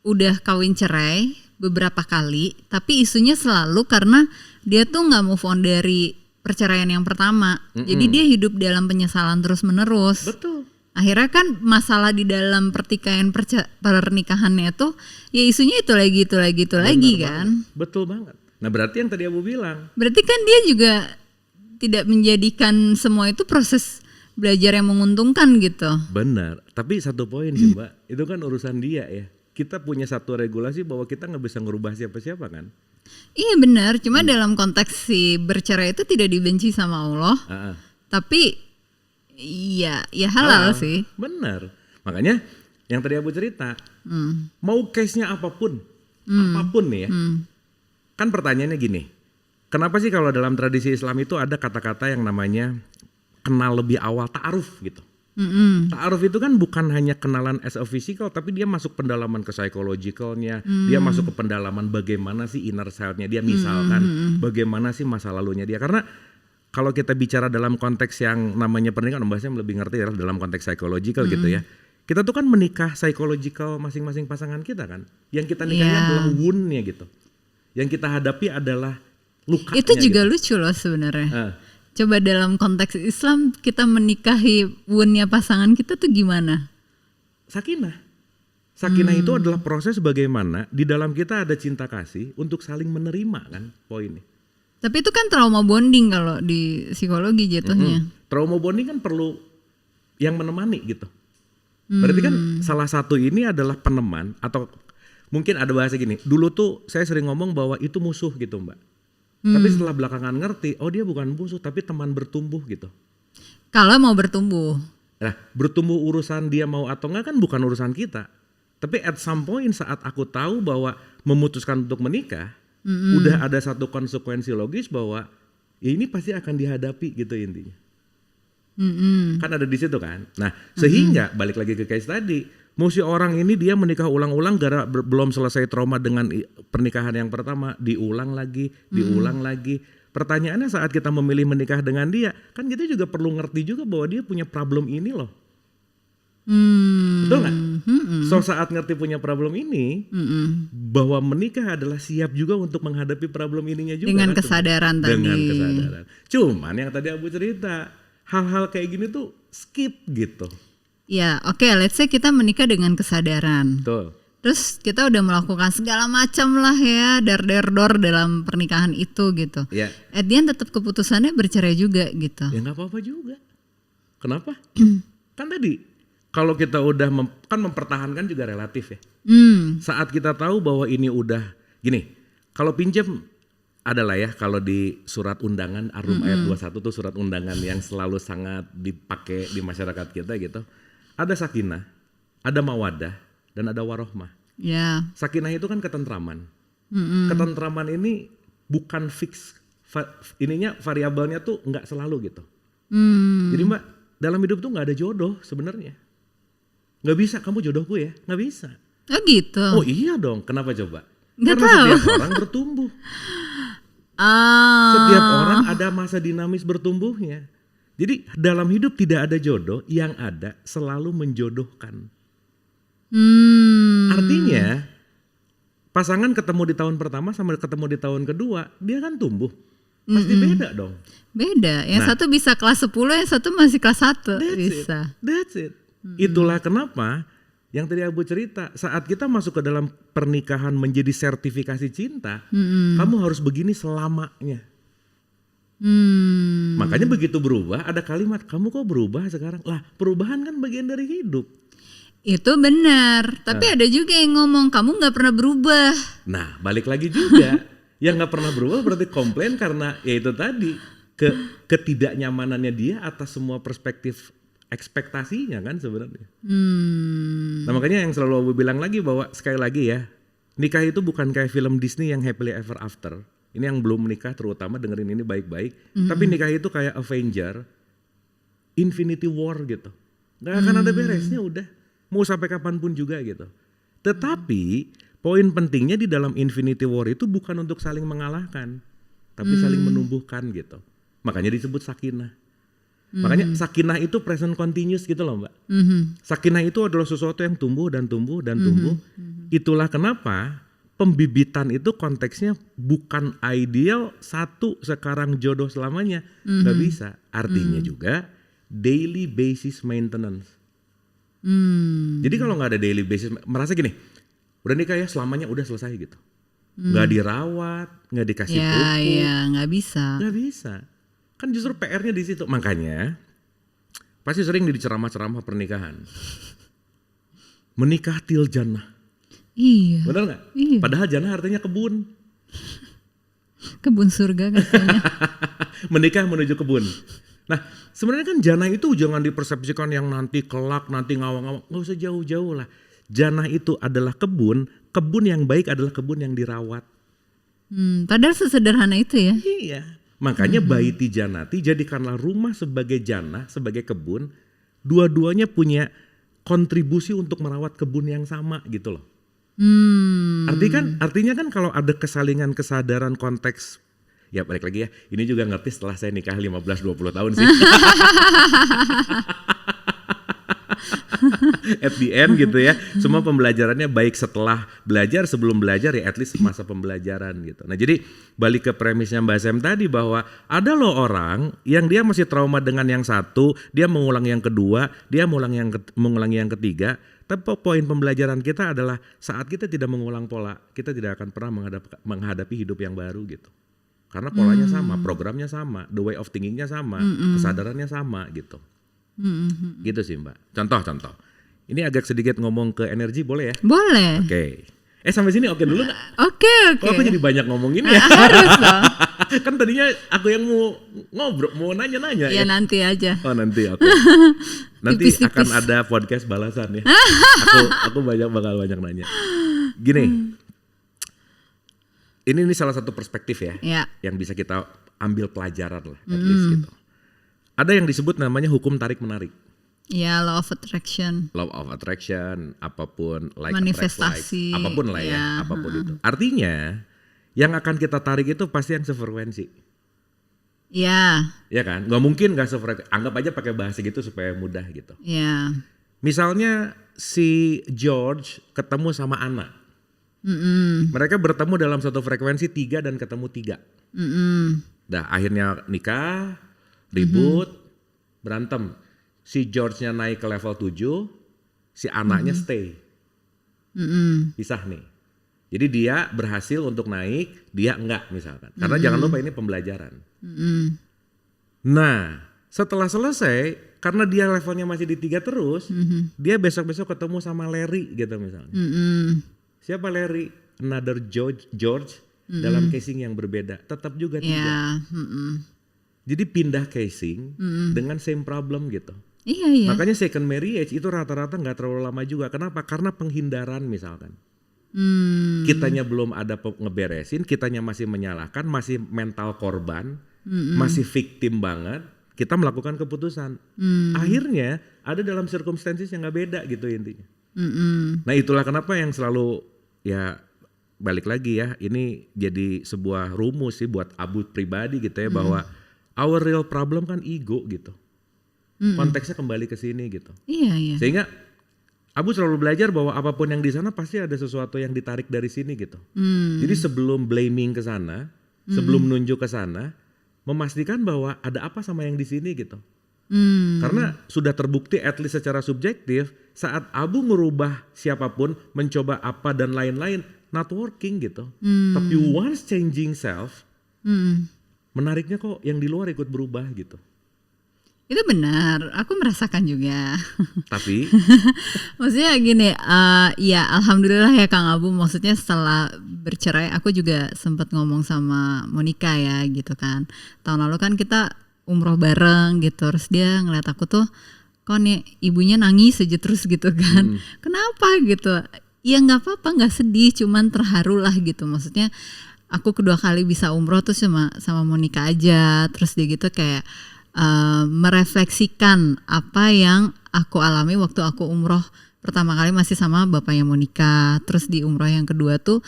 B: udah kawin cerai beberapa kali, tapi isunya selalu karena dia tuh nggak move on dari perceraian yang pertama. Jadi dia hidup dalam penyesalan terus menerus.
C: Betul.
B: Akhirnya kan masalah di dalam pernikahannya tuh ya isunya itu lagi kan.
C: Betul banget. Nah berarti yang tadi Abu bilang.
B: Berarti kan dia juga tidak menjadikan semua itu proses belajar yang menguntungkan gitu.
C: Benar. Tapi satu poin sih Mbak, itu kan urusan dia ya. Kita punya satu regulasi bahwa kita nggak bisa ngerubah siapa-siapa kan.
B: Iya benar. Cuma dalam konteks si bercerai itu tidak dibenci sama Allah. Tapi iya, ya halal sih.
C: Benar. Makanya yang tadi Abu cerita, mau case-nya apapun nih ya. Kan pertanyaannya gini, kenapa sih kalau dalam tradisi Islam itu ada kata-kata yang namanya kenal lebih awal, ta'aruf gitu. Ta'aruf itu kan bukan hanya kenalan as a physical, tapi dia masuk pendalaman ke psychological-nya, dia masuk ke pendalaman bagaimana sih inner self-nya dia, misalkan bagaimana sih masa lalunya dia. Karena kalau kita bicara dalam konteks yang namanya pernikahan, bahasanya lebih ngerti ya dalam konteks psychological gitu ya. Kita tuh kan menikah psychological masing-masing pasangan kita kan. Yang kita nikahi adalah wound-nya gitu. Yang kita hadapi adalah lukanya.
B: Itu juga
C: gitu.
B: lucu loh sebenarnya. Coba dalam konteks Islam kita menikahi wound-nya pasangan kita tuh gimana?
C: Sakinah. Sakinah itu adalah proses bagaimana di dalam kita ada cinta kasih untuk saling menerima kan poinnya.
B: Tapi itu kan trauma bonding kalau di psikologi jatuhnya.
C: Trauma bonding kan perlu yang menemani gitu. Berarti kan salah satu ini adalah peneman, atau mungkin ada bahasa gini. Dulu tuh saya sering ngomong bahwa itu musuh gitu Mbak. Tapi setelah belakangan ngerti, oh dia bukan musuh tapi teman bertumbuh gitu.
B: Kalau mau bertumbuh.
C: Nah bertumbuh urusan dia mau atau enggak kan bukan urusan kita. Tapi at some point saat aku tahu bahwa memutuskan untuk menikah, udah ada satu konsekuensi logis bahwa ya ini pasti akan dihadapi gitu intinya. Kan ada di situ kan. Nah sehingga balik lagi ke case tadi, mesti orang ini dia menikah ulang-ulang gara belum selesai trauma dengan pernikahan yang pertama, diulang lagi. Pertanyaannya saat kita memilih menikah dengan dia, kan kita juga perlu ngerti juga bahwa dia punya problem ini loh. Betul nggak? So saat ngerti punya problem ini, bahwa menikah adalah siap juga untuk menghadapi problem ininya juga.
B: Dengan
C: kan?
B: kesadaran tadi.
C: Dengan kesadaran. Cuman yang tadi Abu cerita, hal-hal kayak gini tuh skip gitu.
B: Ya oke, let's say kita menikah dengan kesadaran.
C: Betul.
B: Terus kita udah melakukan segala macam lah ya, dar-der-dor dalam pernikahan itu gitu.
C: Ya.
B: At the end tetap keputusannya bercerai juga gitu.
C: Ya nggak apa-apa juga. Kenapa? Kan tadi kalau kita udah kan mempertahankan juga relatif ya. Saat kita tahu bahwa ini udah gini, kalau pinjam adalah ya kalau di surat undangan Ar-Rum ayat 21 tuh surat undangan yang selalu sangat dipakai di masyarakat kita gitu. Ada sakinah, ada mawadah, dan ada warohmah.
B: Ya.
C: Sakinah itu kan ketentraman. Ketentraman ini bukan fix, ininya variabelnya tuh nggak selalu gitu. Jadi Mbak, dalam hidup tuh nggak ada jodoh sebenarnya. Nggak bisa, kamu jodohku ya, nggak bisa.
B: Oh gitu.
C: Oh iya dong, kenapa coba?
B: Nggak
C: Karena
B: tahu.
C: setiap orang bertumbuh. Setiap orang ada masa dinamis bertumbuhnya. Jadi dalam hidup tidak ada jodoh, yang ada selalu menjodohkan. Artinya pasangan ketemu di tahun pertama sama ketemu di tahun kedua, dia kan tumbuh. Pasti beda dong.
B: Beda, yang satu bisa kelas 10, yang satu masih kelas 1 bisa.
C: That's it. Itulah kenapa yang tadi Abu cerita, saat kita masuk ke dalam pernikahan menjadi sertifikasi cinta, kamu harus begini selamanya. Makanya begitu berubah ada kalimat, kamu kok berubah sekarang? Lah perubahan kan bagian dari hidup.
B: Itu benar, tapi ada juga yang ngomong kamu gak pernah berubah.
C: Nah balik lagi juga, yang gak pernah berubah berarti komplain karena ya itu tadi, ketidaknyamanannya dia atas semua perspektif ekspektasinya kan sebenarnya. Nah makanya yang selalu Abu bilang lagi bahwa sekali lagi ya, nikah itu bukan kayak film Disney yang happily ever after. Ini yang belum menikah terutama dengerin ini baik-baik. Tapi nikah itu kayak Avenger, Infinity War gitu. Gak akan ada beresnya udah. Mau sampai kapanpun juga gitu. Tetapi poin pentingnya di dalam Infinity War itu bukan untuk saling mengalahkan, tapi saling menumbuhkan gitu. Makanya disebut sakinah. Makanya sakinah itu present continuous gitu loh Mbak. Sakinah itu adalah sesuatu yang tumbuh dan tumbuh dan tumbuh. Itulah kenapa pembibitan itu konteksnya bukan ideal satu sekarang jodoh selamanya. Gak bisa. Artinya juga daily basis maintenance. Jadi kalau gak ada daily basis, merasa gini, udah nikah ya selamanya udah selesai gitu. Gak dirawat, gak dikasih pupuk.
B: Ya, gak bisa.
C: Gak bisa. Kan justru PR-nya di situ. Makanya pasti sering di ceramah-ceramah pernikahan. Menikah til jannah.
B: Iya.
C: Benar nggak?
B: Iya.
C: Padahal jannah artinya kebun.
B: Kebun surga katanya.
C: Menikah menuju kebun. Nah sebenarnya kan jannah itu jangan dipersepsikan yang nanti kelak, nanti ngawang-ngawang. Nggak usah jauh-jauh lah. Jannah itu adalah kebun. Kebun yang baik adalah kebun yang dirawat.
B: Padahal sesederhana itu ya.
C: Iya. Makanya baiti janati, jadikanlah rumah sebagai jannah, sebagai kebun. Dua-duanya punya kontribusi untuk merawat kebun yang sama gitu loh. Artinya kan kalau ada kesalingan kesadaran konteks, ya balik lagi ya, ini juga ngerti setelah saya nikah 15-20 tahun sih. At the end gitu ya, semua pembelajarannya baik setelah belajar, sebelum belajar ya at least masa pembelajaran gitu. Nah jadi balik ke premisnya Mbak Sam tadi bahwa ada loh orang yang dia masih trauma dengan yang satu, dia mengulang yang kedua, dia mengulangi yang ketiga. Tapi poin pembelajaran kita adalah saat kita tidak mengulang pola, kita tidak akan pernah menghadapi hidup yang baru gitu. Karena polanya sama, programnya sama, the way of thinkingnya sama, kesadarannya sama gitu. Gitu sih Mbak. Contoh. Ini agak sedikit ngomong ke energi boleh ya?
B: Boleh.
C: Oke. Sampai sini oke dulu gak?
B: Oke.
C: Kok aku jadi banyak ngomongin ya?
B: Harus dong.
C: Kan tadinya aku yang mau ngobrol, mau nanya-nanya
B: ya. Nanti aja.
C: Oh nanti oke. Nanti
B: Tipis-tipis.
C: akan ada podcast balasan ya. Aku bakal banyak nanya. Gini. Ini salah satu perspektif ya. Yang bisa kita ambil pelajaran lah at least gitu. Ada yang disebut namanya hukum tarik-menarik.
B: Ya, law of attraction.
C: Law of attraction, apapun like
B: manifestasi,
C: like, apapun lah ya, apapun itu. Artinya, yang akan kita tarik itu pasti yang sefrekuensi.
B: Ya.
C: Ya kan? Gak mungkin gak sefrekuensi. Anggap aja pakai bahasa gitu supaya mudah gitu.
B: Ya.
C: Misalnya si George ketemu sama Anna. Mereka bertemu dalam satu frekuensi 3 dan ketemu 3. Nah, akhirnya nikah, ribut, berantem. Si George-nya naik ke level 7, si anaknya stay. Pisah nih. Jadi dia berhasil untuk naik, dia enggak misalkan. Karena jangan lupa ini pembelajaran. Nah, setelah selesai, karena dia levelnya masih di 3 terus, dia besok-besok ketemu sama Larry gitu misalnya. Siapa Larry? Another George dalam casing yang berbeda. Tetap juga 3. Jadi pindah casing dengan same problem gitu.
B: Iya.
C: Makanya second marriage itu rata-rata gak terlalu lama juga. Kenapa? Karena penghindaran misalkan. Kitanya belum ada ngeberesin, kitanya masih menyalahkan, masih mental korban, masih victim banget. Kita melakukan keputusan. Akhirnya ada dalam circumstances yang gak beda gitu intinya. Nah itulah kenapa yang selalu ya balik lagi ya, ini jadi sebuah rumus sih buat Abu pribadi gitu ya, bahwa our real problem kan ego gitu. Konteksnya kembali ke sini gitu.
B: Iya.
C: Sehingga Abu selalu belajar bahwa apapun yang di sana pasti ada sesuatu yang ditarik dari sini gitu. Jadi sebelum blaming ke sana, sebelum nunjuk ke sana, memastikan bahwa ada apa sama yang di sini gitu. Karena sudah terbukti at least secara subjektif, saat Abu merubah siapapun, mencoba apa dan lain-lain, not working gitu. Tapi once changing self, menariknya kok yang di luar ikut berubah gitu.
B: Itu benar, aku merasakan juga.
C: Tapi
B: maksudnya gini, ya alhamdulillah ya Kang Abu, maksudnya setelah bercerai aku juga sempat ngomong sama Monica ya gitu kan. Tahun lalu kan kita umroh bareng gitu, terus dia ngeliat aku tuh, kok nih ibunya nangis aja terus gitu kan. Kenapa gitu? Ya gak apa-apa, gak sedih, cuman terharu lah gitu. Maksudnya aku kedua kali bisa umroh tuh sama Monica aja. Terus dia gitu kayak merefleksikan apa yang aku alami waktu aku umroh pertama kali masih sama bapaknya Monica. Terus di umroh yang kedua tuh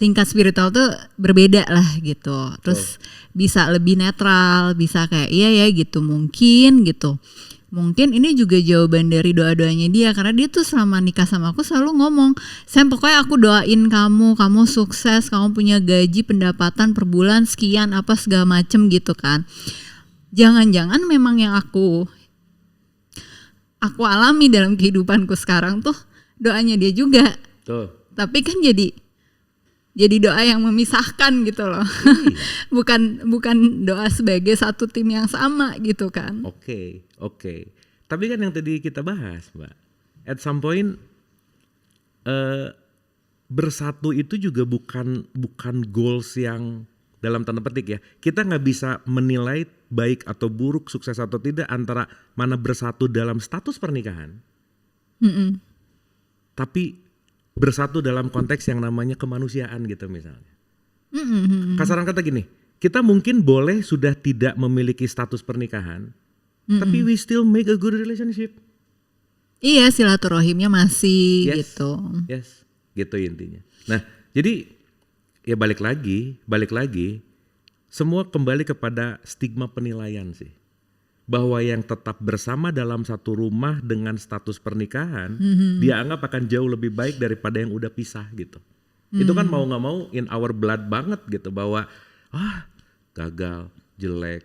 B: tingkat spiritual tuh berbeda lah gitu. Terus bisa lebih netral, bisa kayak iya ya gitu mungkin gitu. Mungkin ini juga jawaban dari doa-doanya dia, karena dia tuh selama nikah sama aku selalu ngomong, Sam pokoknya aku doain kamu sukses, kamu punya gaji pendapatan per bulan sekian apa segala macem gitu kan. Jangan-jangan memang yang aku alami dalam kehidupanku sekarang tuh doanya dia juga. Tapi kan jadi doa yang memisahkan gitu loh. bukan doa sebagai satu tim yang sama gitu kan.
C: Oke. Tapi kan yang tadi kita bahas, Mbak, at some point bersatu itu juga bukan goals yang dalam tanda petik ya. Kita nggak bisa menilai baik atau buruk, sukses atau tidak antara mana bersatu dalam status pernikahan. Tapi bersatu dalam konteks yang namanya kemanusiaan gitu misalnya. Kasaran kata gini, kita mungkin boleh sudah tidak memiliki status pernikahan, tapi we still make a good relationship.
B: Iya, silaturahimnya masih gitu.
C: Yes, gitu intinya. Nah, jadi ya balik lagi, semua kembali kepada stigma penilaian sih. Bahwa yang tetap bersama dalam satu rumah dengan status pernikahan, dia anggap akan jauh lebih baik daripada yang udah pisah gitu. Itu kan mau gak mau in our blood banget gitu, bahwa gagal, jelek,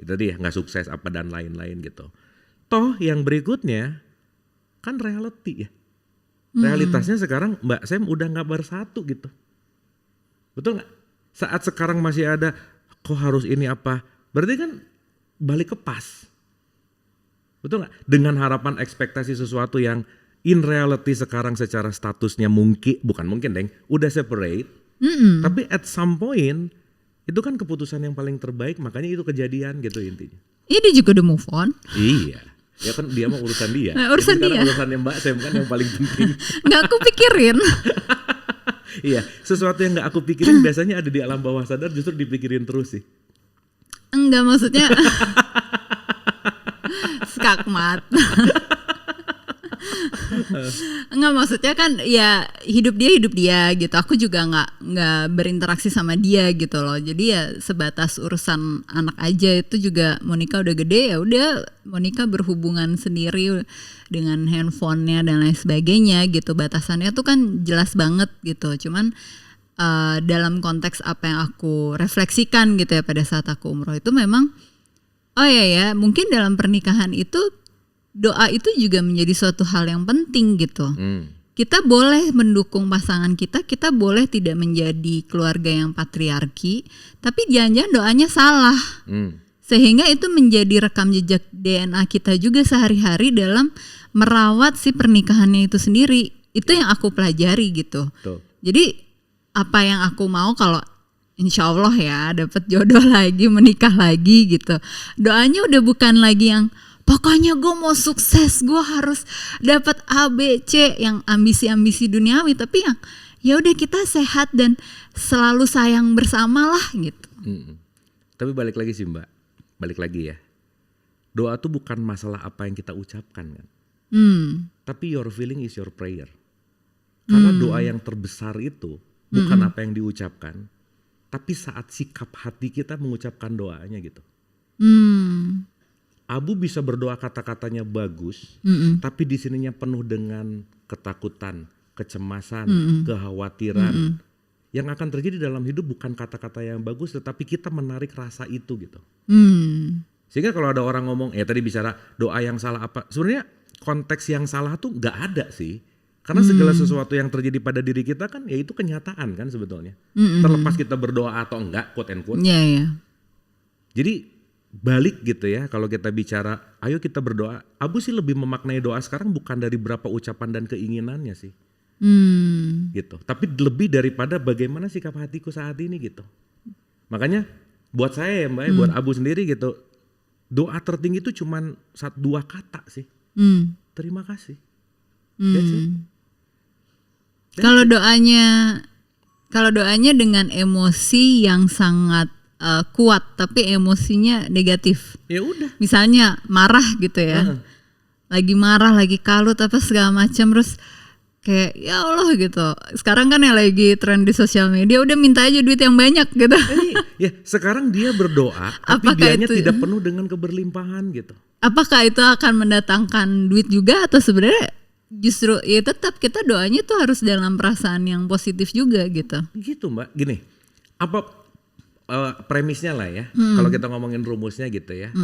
C: itu dia gak sukses apa dan lain-lain gitu. Toh yang berikutnya kan reality ya. Realitasnya sekarang Mbak Sam udah gak bersatu gitu. Betul gak? Saat sekarang masih ada, kok harus ini apa, berarti kan balik ke pas, betul nggak? Dengan harapan ekspektasi sesuatu yang in reality sekarang secara statusnya bukan mungkin deng, udah separate. Tapi at some point itu kan keputusan yang paling terbaik, makanya itu kejadian gitu intinya.
B: Iya, dia juga udah move on.
C: Iya, ya kan dia mah urusan dia.
B: Urusan dia.
C: Urusannya Mbak Sam kan yang paling penting.
B: Nggak aku pikirin.
C: Iya, sesuatu yang nggak aku pikirin biasanya ada di alam bawah sadar, justru dipikirin terus sih.
B: Enggak, maksudnya skakmat. Enggak, maksudnya kan ya hidup dia gitu. Aku juga nggak berinteraksi sama dia gitu loh. Jadi ya sebatas urusan anak aja. Itu juga Monica udah gede, ya udah Monica berhubungan sendiri dengan handphonenya dan lain sebagainya gitu. Batasannya tuh kan jelas banget gitu. Cuman dalam konteks apa yang aku refleksikan gitu ya pada saat aku umroh itu memang mungkin dalam pernikahan itu doa itu juga menjadi suatu hal yang penting gitu. Kita boleh mendukung pasangan kita boleh tidak menjadi keluarga yang patriarki, tapi jangan-jangan doanya salah. Sehingga itu menjadi rekam jejak DNA kita juga sehari-hari dalam merawat si pernikahannya itu sendiri. Itu yang aku pelajari gitu. Jadi apa yang aku mau kalau insya Allah ya dapat jodoh lagi, menikah lagi gitu. Doanya udah bukan lagi yang pokoknya gue mau sukses, gue harus dapat A, B, C yang ambisi-ambisi duniawi, tapi yang ya udah kita sehat dan selalu sayang bersama lah gitu.
C: Tapi balik lagi sih Mbak, balik lagi ya. Doa tuh bukan masalah apa yang kita ucapkan kan. Tapi your feeling is your prayer. Karena doa yang terbesar itu bukan apa yang diucapkan, tapi saat sikap hati kita mengucapkan doanya gitu. Abu bisa berdoa kata-katanya bagus, tapi di sininya penuh dengan ketakutan, kecemasan, kekhawatiran. Yang akan terjadi dalam hidup bukan kata-kata yang bagus, tetapi kita menarik rasa itu gitu. Sehingga kalau ada orang ngomong, tadi bicara doa yang salah apa, sebenarnya konteks yang salah tuh nggak ada sih. Karena segala sesuatu yang terjadi pada diri kita kan ya itu kenyataan kan sebetulnya. Terlepas kita berdoa atau enggak, quote and quote. Jadi balik gitu ya, kalau kita bicara ayo kita berdoa, Abu sih lebih memaknai doa sekarang bukan dari berapa ucapan dan keinginannya sih. Gitu. Tapi lebih daripada bagaimana sikap hatiku saat ini gitu. Makanya buat saya ya Mbak, buat Abu sendiri gitu, doa tertinggi itu cuman 2 kata sih. Terima kasih. That's it.
B: Kalau doanya dengan emosi yang sangat kuat tapi emosinya negatif.
C: Ya udah.
B: Misalnya marah gitu ya. Lagi marah, lagi kalut apa segala macam, terus Kayak ya Allah gitu. Sekarang kan yang lagi tren di sosial media udah minta aja duit yang banyak gitu.
C: Ya sekarang dia berdoa tapi
B: Apakah
C: dianya
B: itu-
C: tidak penuh dengan keberlimpahan gitu.
B: Apakah itu akan mendatangkan duit juga atau sebenarnya justru ya tetap kita doanya tuh harus dalam perasaan yang positif juga gitu.
C: Gitu Mbak, gini, apa premisnya lah ya, kalau kita ngomongin rumusnya gitu ya.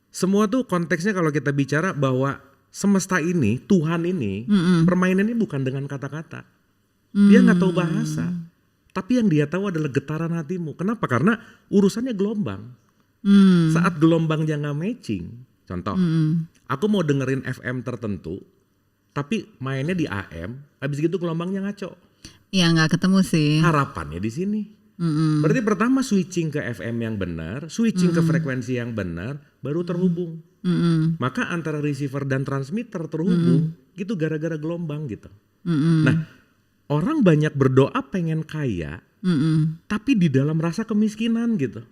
C: Semua tuh konteksnya kalau kita bicara bahwa semesta ini, Tuhan ini, permainannya bukan dengan kata-kata. Dia nggak tahu bahasa, tapi yang dia tahu adalah getaran hatimu. Kenapa? Karena urusannya gelombang. Saat gelombangnya nggak matching, contoh, aku mau dengerin FM tertentu, tapi mainnya di AM, habis gitu gelombangnya ngaco.
B: Ya nggak ketemu sih.
C: Harapannya di sini. Berarti pertama switching ke FM yang benar, switching ke frekuensi yang benar, baru terhubung. Maka antara receiver dan transmitter terhubung, gitu gara-gara gelombang gitu. Nah, orang banyak berdoa pengen kaya, tapi di dalam rasa kemiskinan gitu.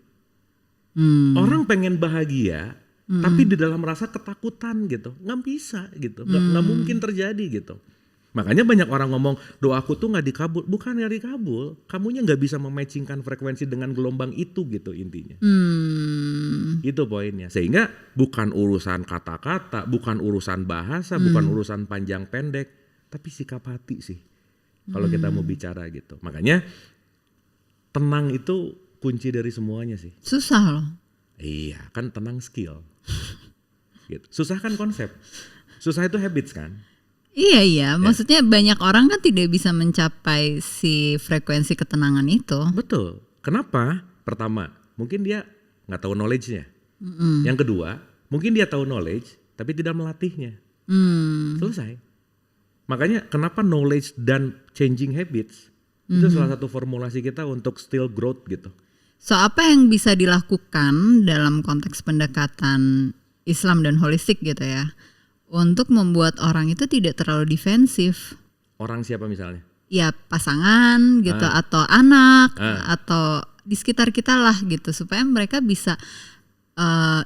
C: Orang pengen bahagia, tapi di dalam rasa ketakutan gitu. Nggak bisa gitu, nggak mungkin terjadi gitu. Makanya banyak orang ngomong doaku tuh nggak dikabul, bukan nggak dikabul, kamunya nggak bisa mematchingkan frekuensi dengan gelombang itu gitu intinya. Itu poinnya. Sehingga bukan urusan kata-kata, bukan urusan bahasa, bukan urusan panjang pendek, tapi sikap hati sih. Kalau kita mau bicara gitu. Makanya tenang itu kunci dari semuanya sih.
B: Susah loh.
C: Iya, kan tenang skill. Gitu. Susah kan konsep. Susah itu habits kan.
B: Iya, maksudnya banyak orang kan tidak bisa mencapai si frekuensi ketenangan itu.
C: Betul. Kenapa? Pertama, mungkin dia nggak tahu knowledge-nya. Yang kedua, mungkin dia tahu knowledge tapi tidak melatihnya. Selesai. Makanya kenapa knowledge dan changing habits itu salah satu formulasi kita untuk still growth gitu.
B: So apa yang bisa dilakukan dalam konteks pendekatan Islam dan holistik gitu ya, untuk membuat orang itu tidak terlalu defensif?
C: Orang siapa misalnya?
B: Ya pasangan gitu atau anak atau di sekitar kita lah gitu, supaya mereka bisa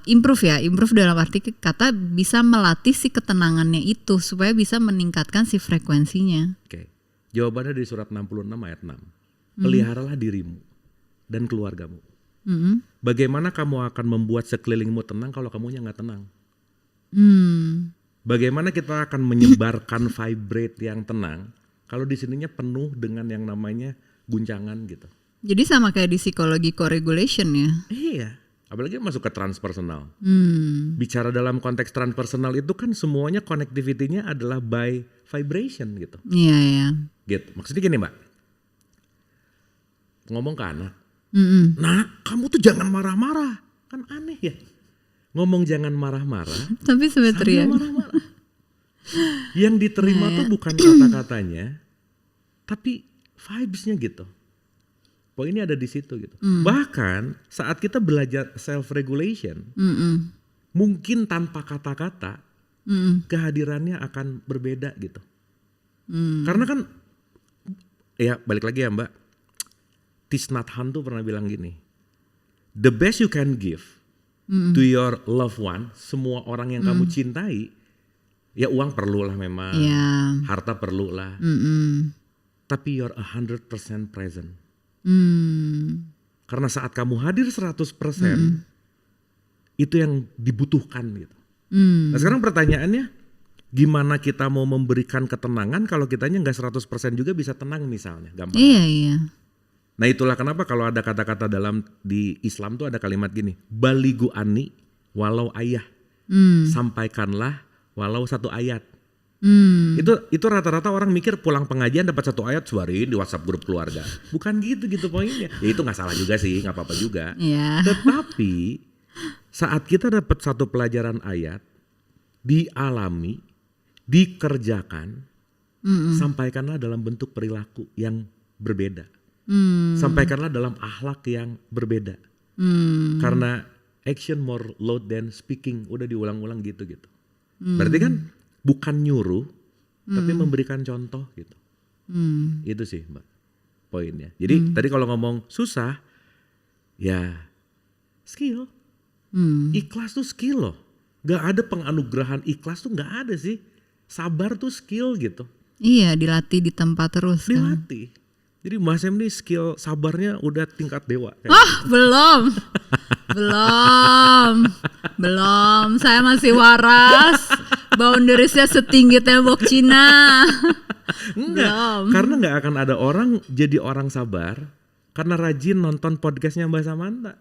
B: improve dalam arti kata bisa melatih si ketenangannya itu supaya bisa meningkatkan si frekuensinya.
C: Oke. Jawabannya dari surat 66 ayat 6. Peliharalah dirimu dan keluargamu. Bagaimana kamu akan membuat sekelilingmu tenang kalau kamunya nggak tenang? Bagaimana kita akan menyebarkan vibrate yang tenang kalau di sininya penuh dengan yang namanya guncangan gitu.
B: Jadi sama kayak di psikologi co-regulation ya.
C: Iya, apalagi masuk ke transpersonal. Bicara dalam konteks transpersonal itu kan semuanya connectivity-nya adalah by vibration gitu.
B: Iya ya.
C: Gitu. Maksudnya gini Mbak, ngomong ke anak, nah kamu tuh jangan marah-marah, kan aneh ya. Ngomong jangan marah-marah,
B: Tapi simetri ya.
C: sambil marah-marah. Yang diterima tuh bukan kata-katanya, tapi vibes-nya gitu. Poinnya ada di situ gitu. Bahkan saat kita belajar self-regulation, mungkin tanpa kata-kata, kehadirannya akan berbeda gitu. Karena kan, ya balik lagi ya Mbak, Thich Nhat Hanh tuh pernah bilang gini, the best you can give to your loved one, semua orang yang kamu cintai, ya uang perlulah memang, harta perlulah, tapi you're 100% present. Karena saat kamu hadir 100%, itu yang dibutuhkan gitu. Nah sekarang pertanyaannya, gimana kita mau memberikan ketenangan kalau kitanya nggak 100% juga bisa tenang misalnya, gampang.
B: Iya.
C: Nah itulah kenapa kalau ada kata-kata dalam di Islam tuh ada kalimat gini, baligu ani walau ayah, sampaikanlah walau satu ayat. Itu rata-rata orang mikir pulang pengajian dapat satu ayat suarin di WhatsApp grup keluarga. Bukan gitu poinnya. Ya itu nggak salah juga sih, nggak apa-apa juga.
B: Iya.
C: Tetapi saat kita dapat satu pelajaran ayat, dialami, dikerjakan, sampaikanlah dalam bentuk perilaku yang berbeda. Sampaikanlah dalam akhlak yang berbeda. Karena action more loud than speaking, udah diulang-ulang gitu. Berarti kan bukan nyuruh, tapi memberikan contoh gitu. Itu sih Mbak poinnya. Jadi tadi kalau ngomong susah, ya skill. Ikhlas tuh skill loh. Gak ada penganugerahan ikhlas tuh gak ada sih. Sabar tuh skill gitu.
B: Iya, dilatih di tempat terus kan.
C: Dilatih. Jadi Mbak Sam nih skill sabarnya udah tingkat dewa.
B: Belum. Belum. Saya masih waras. Boundariesnya setinggi tembok Cina.
C: Enggak, karena nggak akan ada orang jadi orang sabar karena rajin nonton podcastnya Mbak Samantha.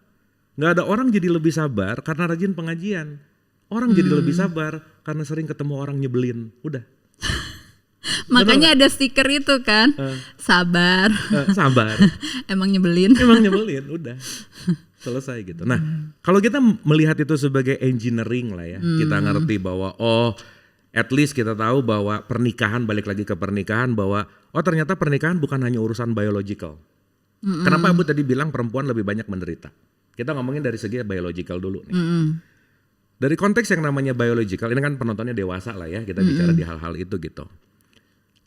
C: Nggak ada orang jadi lebih sabar karena rajin pengajian. Orang jadi lebih sabar karena sering ketemu orang nyebelin. Udah.
B: Makanya ada stiker itu kan. Sabar.
C: Sabar.
B: Emang nyebelin.
C: Emang nyebelin, udah. Selesai gitu. Nah, kalau kita melihat itu sebagai engineering lah ya. Kita ngerti bahwa at least kita tahu bahwa pernikahan, balik lagi ke pernikahan, bahwa ternyata pernikahan bukan hanya urusan biological. Kenapa Abu tadi bilang perempuan lebih banyak menderita? Kita ngomongin dari segi biological dulu nih. Dari konteks yang namanya biological, ini kan penontonnya dewasa lah ya, kita bicara di hal-hal itu gitu.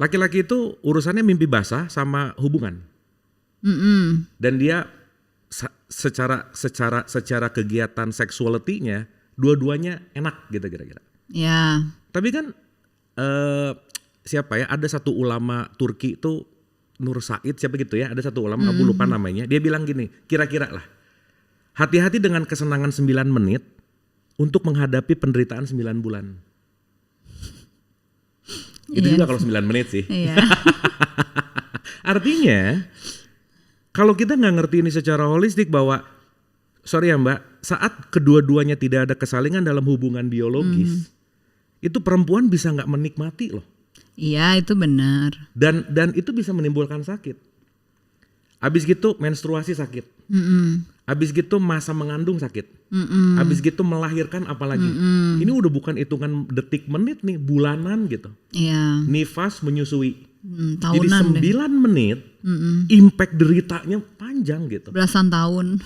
C: Laki-laki itu urusannya mimpi basah sama hubungan. Dan dia secara kegiatan sexuality-nya dua-duanya enak gitu kira-kira.
B: Ya.
C: Tapi kan siapa ya, ada satu ulama Turki itu Nur Said siapa gitu ya, ada satu ulama aku lupa namanya, dia bilang gini, kira-kira lah, hati-hati dengan kesenangan 9 menit untuk menghadapi penderitaan 9 bulan. Itu juga kalau 9 menit sih.
B: Iya.
C: Artinya kalau kita nggak ngerti ini secara holistik bahwa, sorry ya Mbak, saat kedua-duanya tidak ada kesalingan dalam hubungan biologis, itu perempuan bisa nggak menikmati loh.
B: Iya, itu benar.
C: Dan itu bisa menimbulkan sakit. Habis gitu menstruasi sakit. Habis gitu masa mengandung sakit. Habis gitu melahirkan apalagi. Ini udah bukan hitungan detik menit nih, bulanan gitu.
B: Iya.
C: Nifas menyusui. Jadi
B: Tahunan
C: 9 menit impact deritanya panjang gitu.
B: Belasan tahun.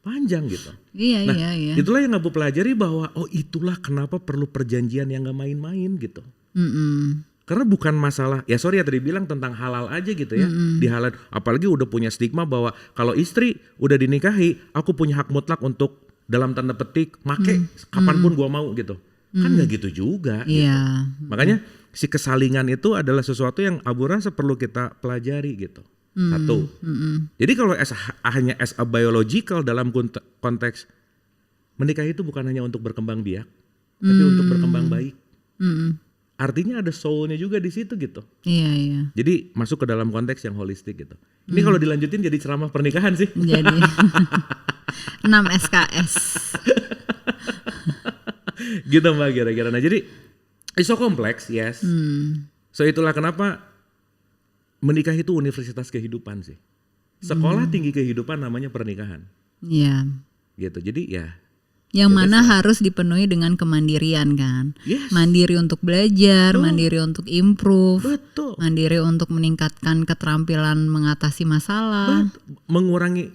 C: Panjang gitu.
B: Iya,
C: Nah,
B: iya.
C: itulah yang Abu pelajari bahwa itulah kenapa perlu perjanjian yang gak main-main gitu. Karena bukan masalah, ya sorry ya tadi bilang tentang halal aja gitu ya. Di halal, apalagi udah punya stigma bahwa kalau istri udah dinikahi, aku punya hak mutlak untuk dalam tanda petik make kapanpun gua mau gitu. Kan gak gitu juga gitu.
B: Iya.
C: Makanya si kesalingan itu adalah sesuatu yang Abu rasa perlu kita pelajari gitu. Satu. Jadi kalau hanya as a biological dalam konteks menikah itu bukan hanya untuk berkembang biak, tapi untuk berkembang baik. Artinya ada soulnya juga di situ gitu.
B: Iya, iya.
C: Jadi masuk ke dalam konteks yang holistik gitu. Ini kalau dilanjutin jadi ceramah pernikahan sih.
B: Jadi 6 SKS.
C: Gitu Mbak kira-kira. Nah jadi it's so kompleks, yes. So itulah kenapa menikah itu universitas kehidupan sih. Sekolah tinggi kehidupan namanya pernikahan.
B: Iya.
C: Gitu. Jadi ya.
B: Yang mana harus dipenuhi dengan kemandirian kan.
C: Yes.
B: Mandiri untuk belajar, mandiri untuk improve,
C: Betul.
B: mandiri untuk meningkatkan keterampilan mengatasi masalah.
C: Mengurangi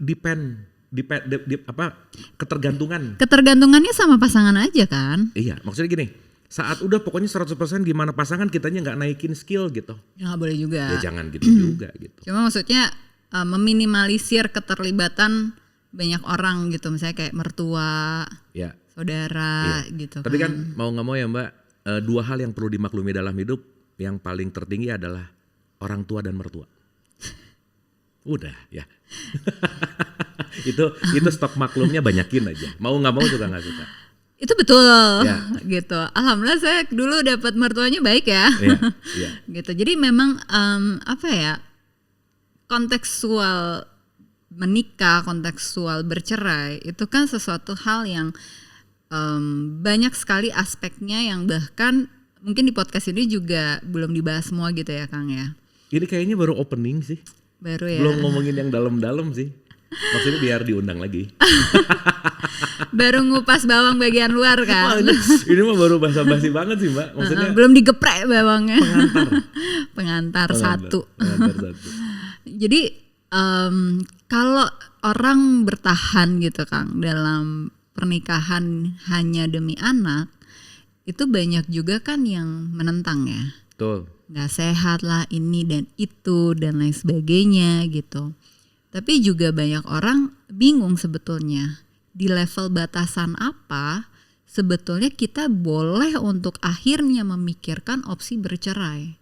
C: ketergantungan.
B: Ketergantungannya sama pasangan aja kan.
C: Iya, maksudnya gini. Saat udah pokoknya 100% gimana pasangan kitanya nggak naikin skill gitu.
B: Ya gak boleh juga.
C: Ya jangan gitu juga gitu.
B: Cuma maksudnya meminimalisir keterlibatan banyak orang gitu, misalnya kayak mertua,
C: Ya.
B: saudara gitu.
C: Tapi kan mau nggak mau ya Mbak, dua hal yang perlu dimaklumi dalam hidup yang paling tertinggi adalah orang tua dan mertua. Udah ya. itu stok maklumnya banyakin aja. Mau nggak mau juga nggak suka.
B: Itu betul,
C: Ya.
B: gitu. Alhamdulillah saya dulu dapat mertuanya baik ya,
C: Iya.
B: gitu. Jadi memang kontekstual menikah, kontekstual bercerai itu kan sesuatu hal yang banyak sekali aspeknya yang bahkan mungkin di podcast ini juga belum dibahas semua gitu ya Kang ya.
C: Ini kayaknya baru opening sih.
B: Baru ya.
C: Belum ngomongin yang dalam-dalam sih. Maksudnya biar diundang lagi.
B: Baru ngupas bawang bagian luar kan.
C: Ini mah baru basa-basi banget sih Mbak. Maksudnya
B: belum digeprek bawangnya. Pengantar satu.
C: Pengantar satu.
B: Jadi kalau orang bertahan gitu Kang dalam pernikahan hanya demi anak, itu banyak juga kan yang menentang ya.
C: Betul.
B: Gak sehat lah ini dan itu dan lain sebagainya gitu. Tapi juga banyak orang bingung sebetulnya di level batasan apa sebetulnya kita boleh untuk akhirnya memikirkan opsi bercerai.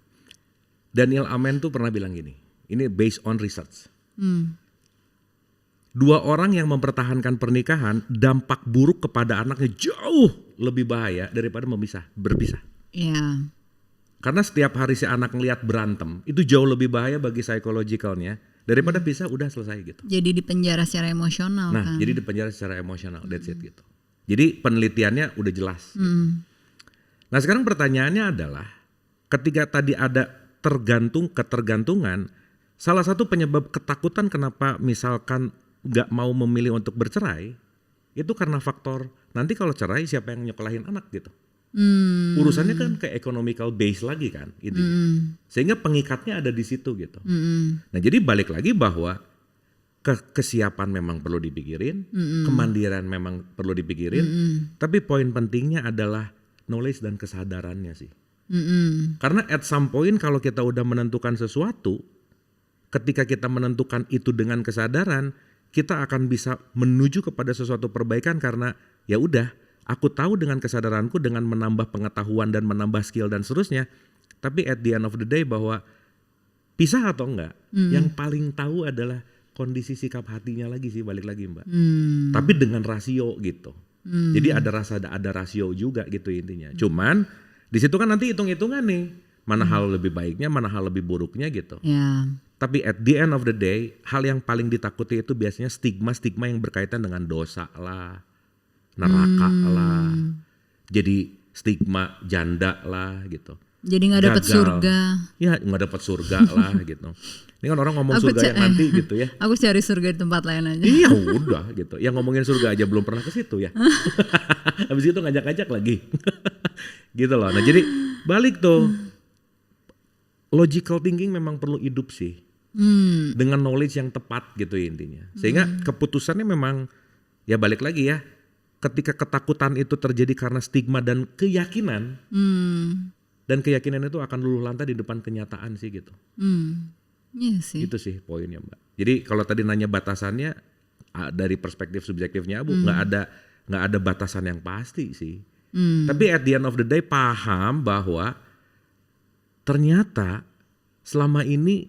C: Daniel Amen tuh pernah bilang gini, ini based on research. 2 orang yang mempertahankan pernikahan, dampak buruk kepada anaknya jauh lebih bahaya daripada berpisah.
B: Iya.
C: Karena setiap hari si anak ngelihat berantem, itu jauh lebih bahaya bagi psychologicalnya daripada pisah udah selesai gitu.
B: Jadi dipenjara secara emosional kan.
C: Jadi dipenjara secara emosional, that's it gitu. Jadi penelitiannya udah jelas. Gitu. Nah sekarang pertanyaannya adalah, ketika tadi ada ketergantungan, salah satu penyebab ketakutan kenapa misalkan gak mau memilih untuk bercerai, itu karena faktor nanti kalau cerai siapa yang nyekolahin anak gitu. Urusannya kan ke economical base lagi kan intinya. Sehingga pengikatnya ada di situ gitu. Nah jadi balik lagi bahwa kesiapan memang perlu dipikirin, kemandirian memang perlu dipikirin, tapi poin pentingnya adalah knowledge dan kesadarannya sih. Karena at some point kalau kita udah menentukan sesuatu, ketika kita menentukan itu dengan kesadaran, kita akan bisa menuju kepada sesuatu perbaikan karena ya udah, aku tahu dengan kesadaranku dengan menambah pengetahuan dan menambah skill dan seterusnya. Tapi at the end of the day bahwa pisah atau enggak, yang paling tahu adalah kondisi sikap hatinya lagi sih, balik lagi Mbak. Tapi dengan rasio gitu. Jadi ada rasio juga gitu intinya. Cuman di situ kan nanti hitung-hitungan nih, mana hal lebih baiknya, mana hal lebih buruknya gitu.
B: Ya.
C: Tapi at the end of the day, hal yang paling ditakuti itu biasanya stigma yang berkaitan dengan dosa lah, neraka lah, jadi stigma janda lah gitu.
B: Jadi nggak dapat surga.
C: Ya nggak dapat surga lah gitu. Ini kan orang ngomong surga yang nanti gitu ya.
B: Aku cari surga di tempat lain aja.
C: Iya udah gitu. Yang ngomongin surga aja belum pernah ke situ ya. Habis itu ngajak-ngajak lagi. Gitu loh. Nah jadi balik tuh. Logical thinking memang perlu hidup sih. Dengan knowledge yang tepat gitu intinya. Sehingga keputusannya memang ya balik lagi ya. Ketika ketakutan itu terjadi karena stigma dan keyakinan. Dan keyakinan itu akan luluh lantai di depan kenyataan sih gitu.
B: Iya sih.
C: Itu sih poinnya Mbak. Jadi kalau tadi nanya batasannya dari perspektif subjektifnya Abu nggak ada batasan yang pasti sih. Tapi at the end of the day paham bahwa ternyata selama ini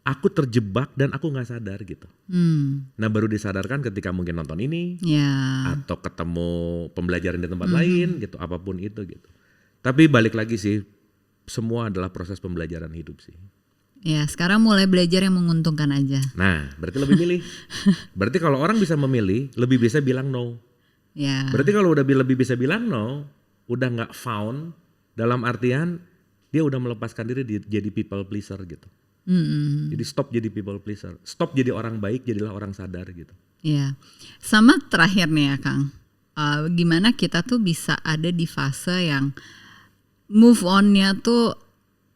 C: aku terjebak dan aku nggak sadar gitu. Nah baru disadarkan ketika mungkin nonton ini atau ketemu pembelajaran di tempat lain gitu, apapun itu gitu. Tapi balik lagi sih, semua adalah proses pembelajaran hidup sih.
B: Ya sekarang mulai belajar yang menguntungkan aja.
C: Nah berarti lebih milih. Berarti kalau orang bisa memilih, lebih bisa bilang no.
B: Ya.
C: Berarti kalau udah lebih bisa bilang no, udah nggak found dalam artian dia udah melepaskan diri jadi people pleaser gitu. Jadi stop jadi people pleaser, stop jadi orang baik, jadilah orang sadar gitu.
B: Iya, sama terakhir nih ya Kang, gimana kita tuh bisa ada di fase yang move on-nya tuh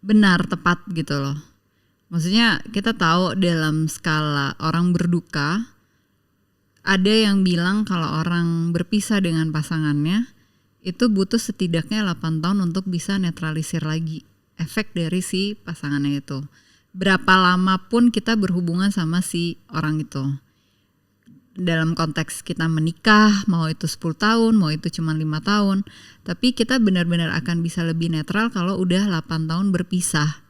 B: benar tepat gitu loh. Maksudnya kita tahu dalam skala orang berduka, ada yang bilang kalau orang berpisah dengan pasangannya itu butuh setidaknya 8 tahun untuk bisa netralisir lagi efek dari si pasangannya itu. Berapa lama pun kita berhubungan sama si orang itu. Dalam konteks kita menikah, mau itu 10 tahun, mau itu cuma 5 tahun. Tapi kita benar-benar akan bisa lebih netral kalau udah 8 tahun berpisah.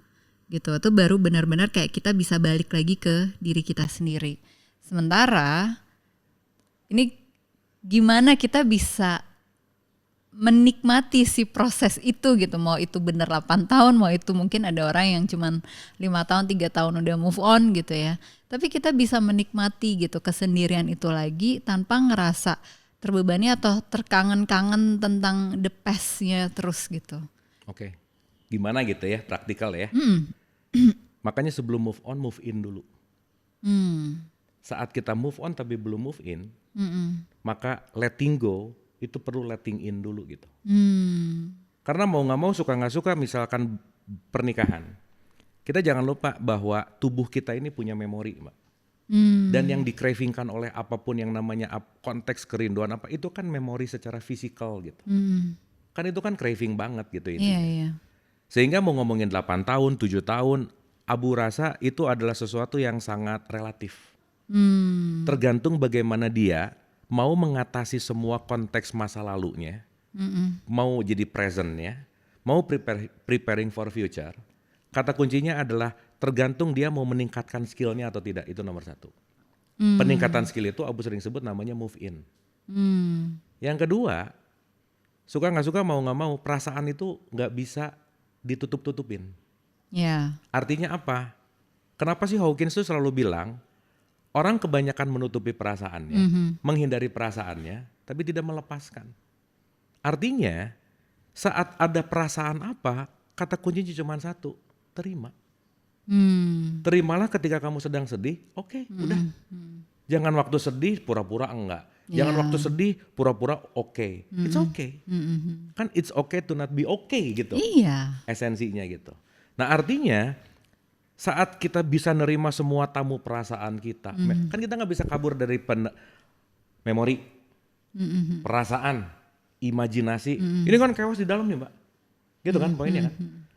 B: Gitu, itu baru benar-benar kayak kita bisa balik lagi ke diri kita sendiri. Sementara, ini gimana kita bisa menikmati si proses itu gitu, mau itu bener 8 tahun, mau itu mungkin ada orang yang cuman 5 tahun, 3 tahun udah move on gitu ya. Tapi kita bisa menikmati gitu kesendirian itu lagi tanpa ngerasa terbebani atau terkangen-kangen tentang the past-nya terus gitu.
C: Oke, gimana gitu ya, praktikal ya. Makanya sebelum move on, move in dulu. Saat kita move on tapi belum move in, maka letting go itu perlu letting in dulu gitu. Karena mau gak mau, suka gak suka, misalkan pernikahan, kita jangan lupa bahwa tubuh kita ini punya memori Mbak. Dan yang di-cravingkan oleh apapun yang namanya konteks kerinduan apa, itu kan memori secara fisikal gitu. Kan itu kan craving banget gitu intinya.
B: Iya.
C: Sehingga mau ngomongin 8 tahun, 7 tahun, Abu rasa itu adalah sesuatu yang sangat relatif. Tergantung bagaimana dia mau mengatasi semua konteks masa lalunya, mau jadi presentnya, mau preparing for future. kata kuncinya adalah tergantung dia mau meningkatkan skillnya atau tidak, itu nomor 1. Peningkatan skill itu Abu sering sebut namanya move in. Yang kedua, suka nggak suka mau nggak mau, perasaan itu nggak bisa ditutup-tutupin. Artinya apa? Kenapa sih Hawkins tuh selalu bilang orang kebanyakan menutupi perasaannya, menghindari perasaannya, tapi tidak melepaskan. Artinya saat ada perasaan apa, kata kuncinya cuma 1, terima. Terimalah ketika kamu sedang sedih, oke, udah. Jangan waktu sedih pura-pura enggak. Jangan waktu sedih pura-pura oke. It's okay. Kan it's okay to not be okay gitu. Esensinya gitu. Nah artinya saat kita bisa nerima semua tamu perasaan kita, kan kita nggak bisa kabur dari memori, perasaan, imajinasi. Ini kan chaos di dalam nih Mbak. Gitu kan poinnya kan.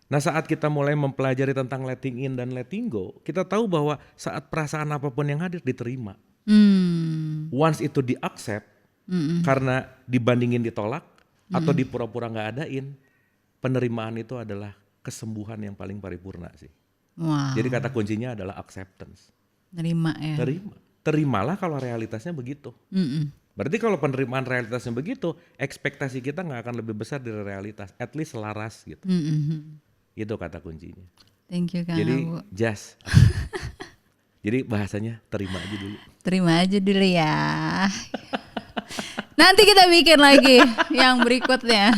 C: Nah saat kita mulai mempelajari tentang letting in dan letting go, kita tahu bahwa saat perasaan apapun yang hadir diterima. Once itu di-accept, karena dibandingin ditolak atau dipura-pura gak adain, penerimaan itu adalah kesembuhan yang paling paripurna sih. Jadi kata kuncinya adalah acceptance.
B: Nerima ya.
C: Terimalah kalau realitasnya begitu. Berarti kalau penerimaan realitasnya begitu, ekspektasi kita gak akan lebih besar dari realitas, at least selaras gitu. Itu kata kuncinya.
B: Thank you Kang
C: Jadi
B: Abu.
C: just. Jadi bahasanya terima aja dulu.
B: Terima aja dulu ya. Nanti kita bikin lagi yang berikutnya.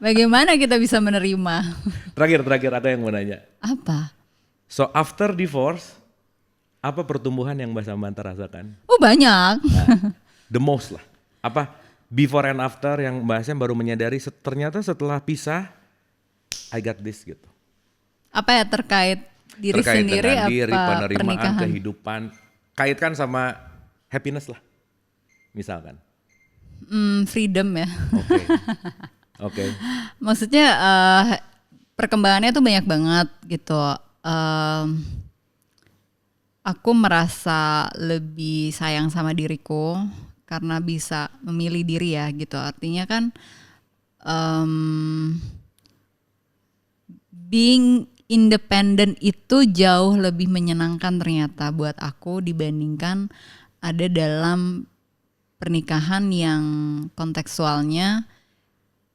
B: Bagaimana kita bisa menerima?
C: Terakhir ada yang mau nanya.
B: Apa?
C: So after divorce, apa pertumbuhan yang Mbak Samantha rasakan?
B: Oh banyak.
C: Nah, the most lah. Apa before and after yang Mbak Sam baru menyadari ternyata setelah pisah, I got this gitu.
B: Apa ya terkait diri sendiri
C: dengan diri,
B: apa
C: penerimaan,
B: pernikahan?
C: kehidupan, kaitkan sama happiness lah, misalkan.
B: Freedom ya.
C: Oke.
B: Maksudnya perkembangannya tuh banyak banget gitu. Aku merasa lebih sayang sama diriku karena bisa memilih diri ya gitu. Artinya kan being independent itu jauh lebih menyenangkan ternyata buat aku dibandingkan ada dalam pernikahan yang kontekstualnya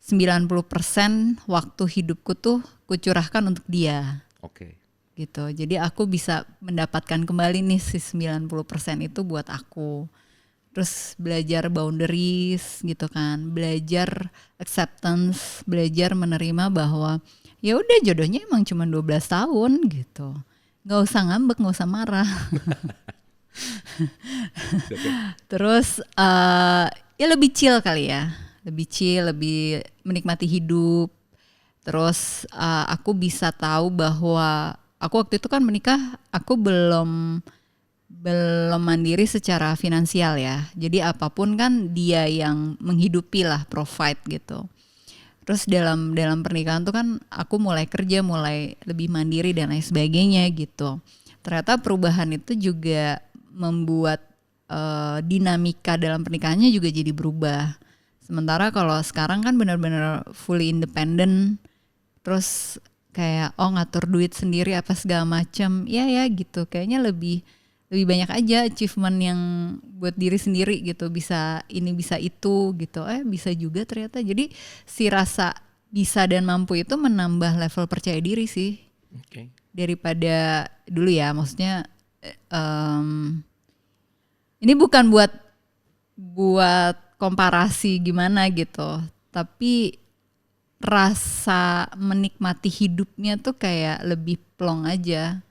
B: 90% waktu hidupku tuh kucurahkan untuk dia. Gitu. Jadi aku bisa mendapatkan kembali nih si 90% itu buat aku. Terus belajar boundaries gitu kan, belajar acceptance, belajar menerima bahwa ya udah jodohnya emang cuma 12 tahun gitu. Gak usah ngambek, gak usah marah. Terus ya lebih chill kali ya. Lebih chill, lebih menikmati hidup. Terus aku bisa tahu bahwa aku waktu itu kan menikah, aku belum mandiri secara finansial ya. Jadi apapun kan dia yang menghidupi lah, provide gitu. Terus dalam pernikahan tuh kan aku mulai kerja, mulai lebih mandiri dan lain sebagainya gitu. Ternyata perubahan itu juga membuat dinamika dalam pernikahannya juga jadi berubah. Sementara kalau sekarang kan benar-benar fully independent, terus kayak ngatur duit sendiri apa segala macam, ya gitu. Kayaknya lebih banyak aja achievement yang buat diri sendiri gitu, bisa ini bisa itu gitu, bisa juga ternyata. Jadi si rasa bisa dan mampu itu menambah level percaya diri sih. Daripada dulu ya, maksudnya ini bukan buat komparasi gimana gitu, tapi rasa menikmati hidupnya tuh kayak lebih plong aja.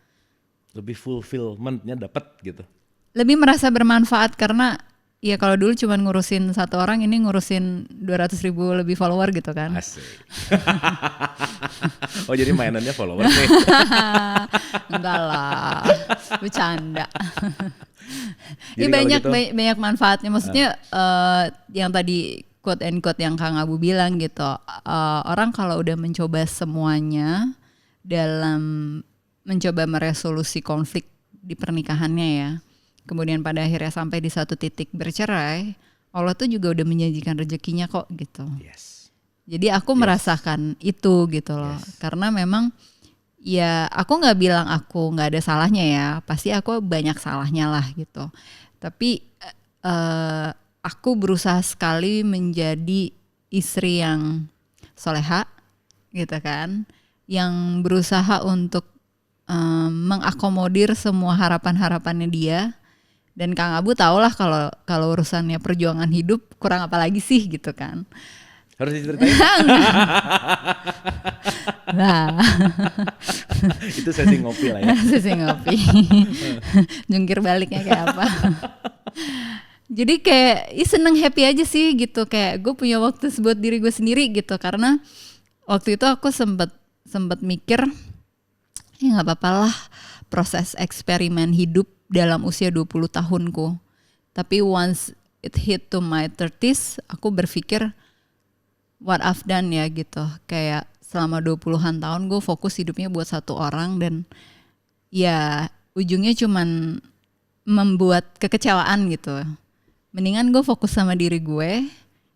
C: Lebih fulfillment-nya dapat gitu.
B: Lebih merasa bermanfaat karena ya kalau dulu cuma ngurusin satu orang, ini ngurusin 200.000 lebih follower gitu kan.
C: Asik. Oh jadi mainannya follower nih.
B: Enggak lah, bercanda. Ini banyak manfaatnya. Maksudnya yang tadi quote and quote yang Kang Abu bilang gitu, orang kalau udah mencoba semuanya dalam mencoba meresolusi konflik di pernikahannya ya, kemudian pada akhirnya sampai di satu titik bercerai, Allah tuh juga udah menjanjikan rezekinya kok gitu. Jadi aku merasakan itu gitu loh, karena memang ya aku nggak bilang aku nggak ada salahnya ya, pasti aku banyak salahnya lah gitu. Tapi aku berusaha sekali menjadi istri yang soleha gitu kan, yang berusaha untuk mengakomodir semua harapan-harapannya dia. Dan Kang Abu tau lah kalau urusannya perjuangan hidup kurang apa lagi sih gitu kan.
C: Harus diceritain.
B: Nah,
C: Itu sesi ngopi lah ya.
B: sesi ngopi. Jungkir baliknya kayak apa. Jadi kayak seneng happy aja sih gitu. Kayak gue punya waktu buat diri gue sendiri gitu. Karena waktu itu aku sempet mikir, ya gak apa-apa lah proses eksperimen hidup dalam usia 20 tahunku. Tapi once it hit to my 30s, aku berpikir what I've done ya gitu. Kayak selama 20-an tahun gue fokus hidupnya buat satu orang dan ya ujungnya cuman membuat kekecewaan gitu. Mendingan gue fokus sama diri gue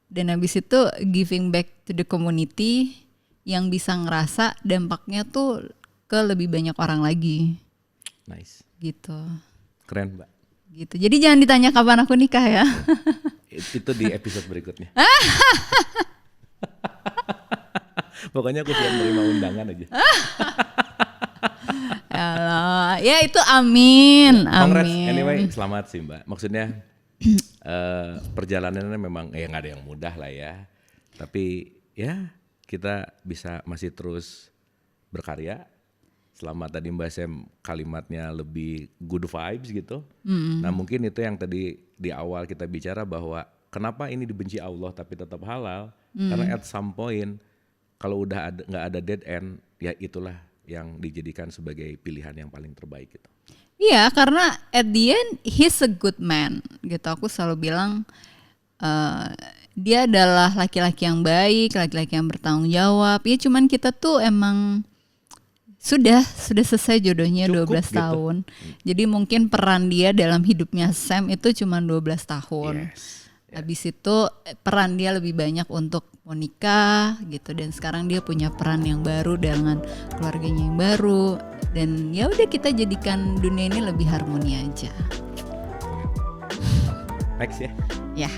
B: dan habis itu giving back to the community yang bisa ngerasa dampaknya tuh ke lebih banyak orang lagi.
C: Nice.
B: Gitu.
C: Keren, Mbak.
B: Gitu. Jadi jangan ditanya kapan aku nikah ya.
C: Itu di episode berikutnya. Pokoknya aku siap menerima undangan aja.
B: Ya itu amin.
C: Congrats.
B: Amin.
C: Anyway, selamat sih Mbak. Maksudnya perjalanannya memang nggak ada yang mudah lah ya. Tapi ya kita bisa masih terus berkarya. Selama tadi Mbak Sam kalimatnya lebih good vibes gitu. Nah mungkin itu yang tadi di awal kita bicara bahwa kenapa ini dibenci Allah tapi tetap halal. Karena at some point kalau udah nggak ada dead end, ya itulah yang dijadikan sebagai pilihan yang paling terbaik gitu.
B: Iya, karena at the end he's a good man gitu. Aku selalu bilang dia adalah laki-laki yang baik, laki-laki yang bertanggung jawab. Ya cuman kita tuh emang sudah selesai jodohnya. Cukup 12 tahun. Jadi mungkin peran dia dalam hidupnya Sam itu cuma 12 tahun.
C: Yes.
B: Habis itu peran dia lebih banyak untuk mau nikah gitu, dan sekarang dia punya peran yang baru dengan keluarganya yang baru, dan ya udah kita jadikan dunia ini lebih harmoni aja.
C: Next ya.
B: Ya.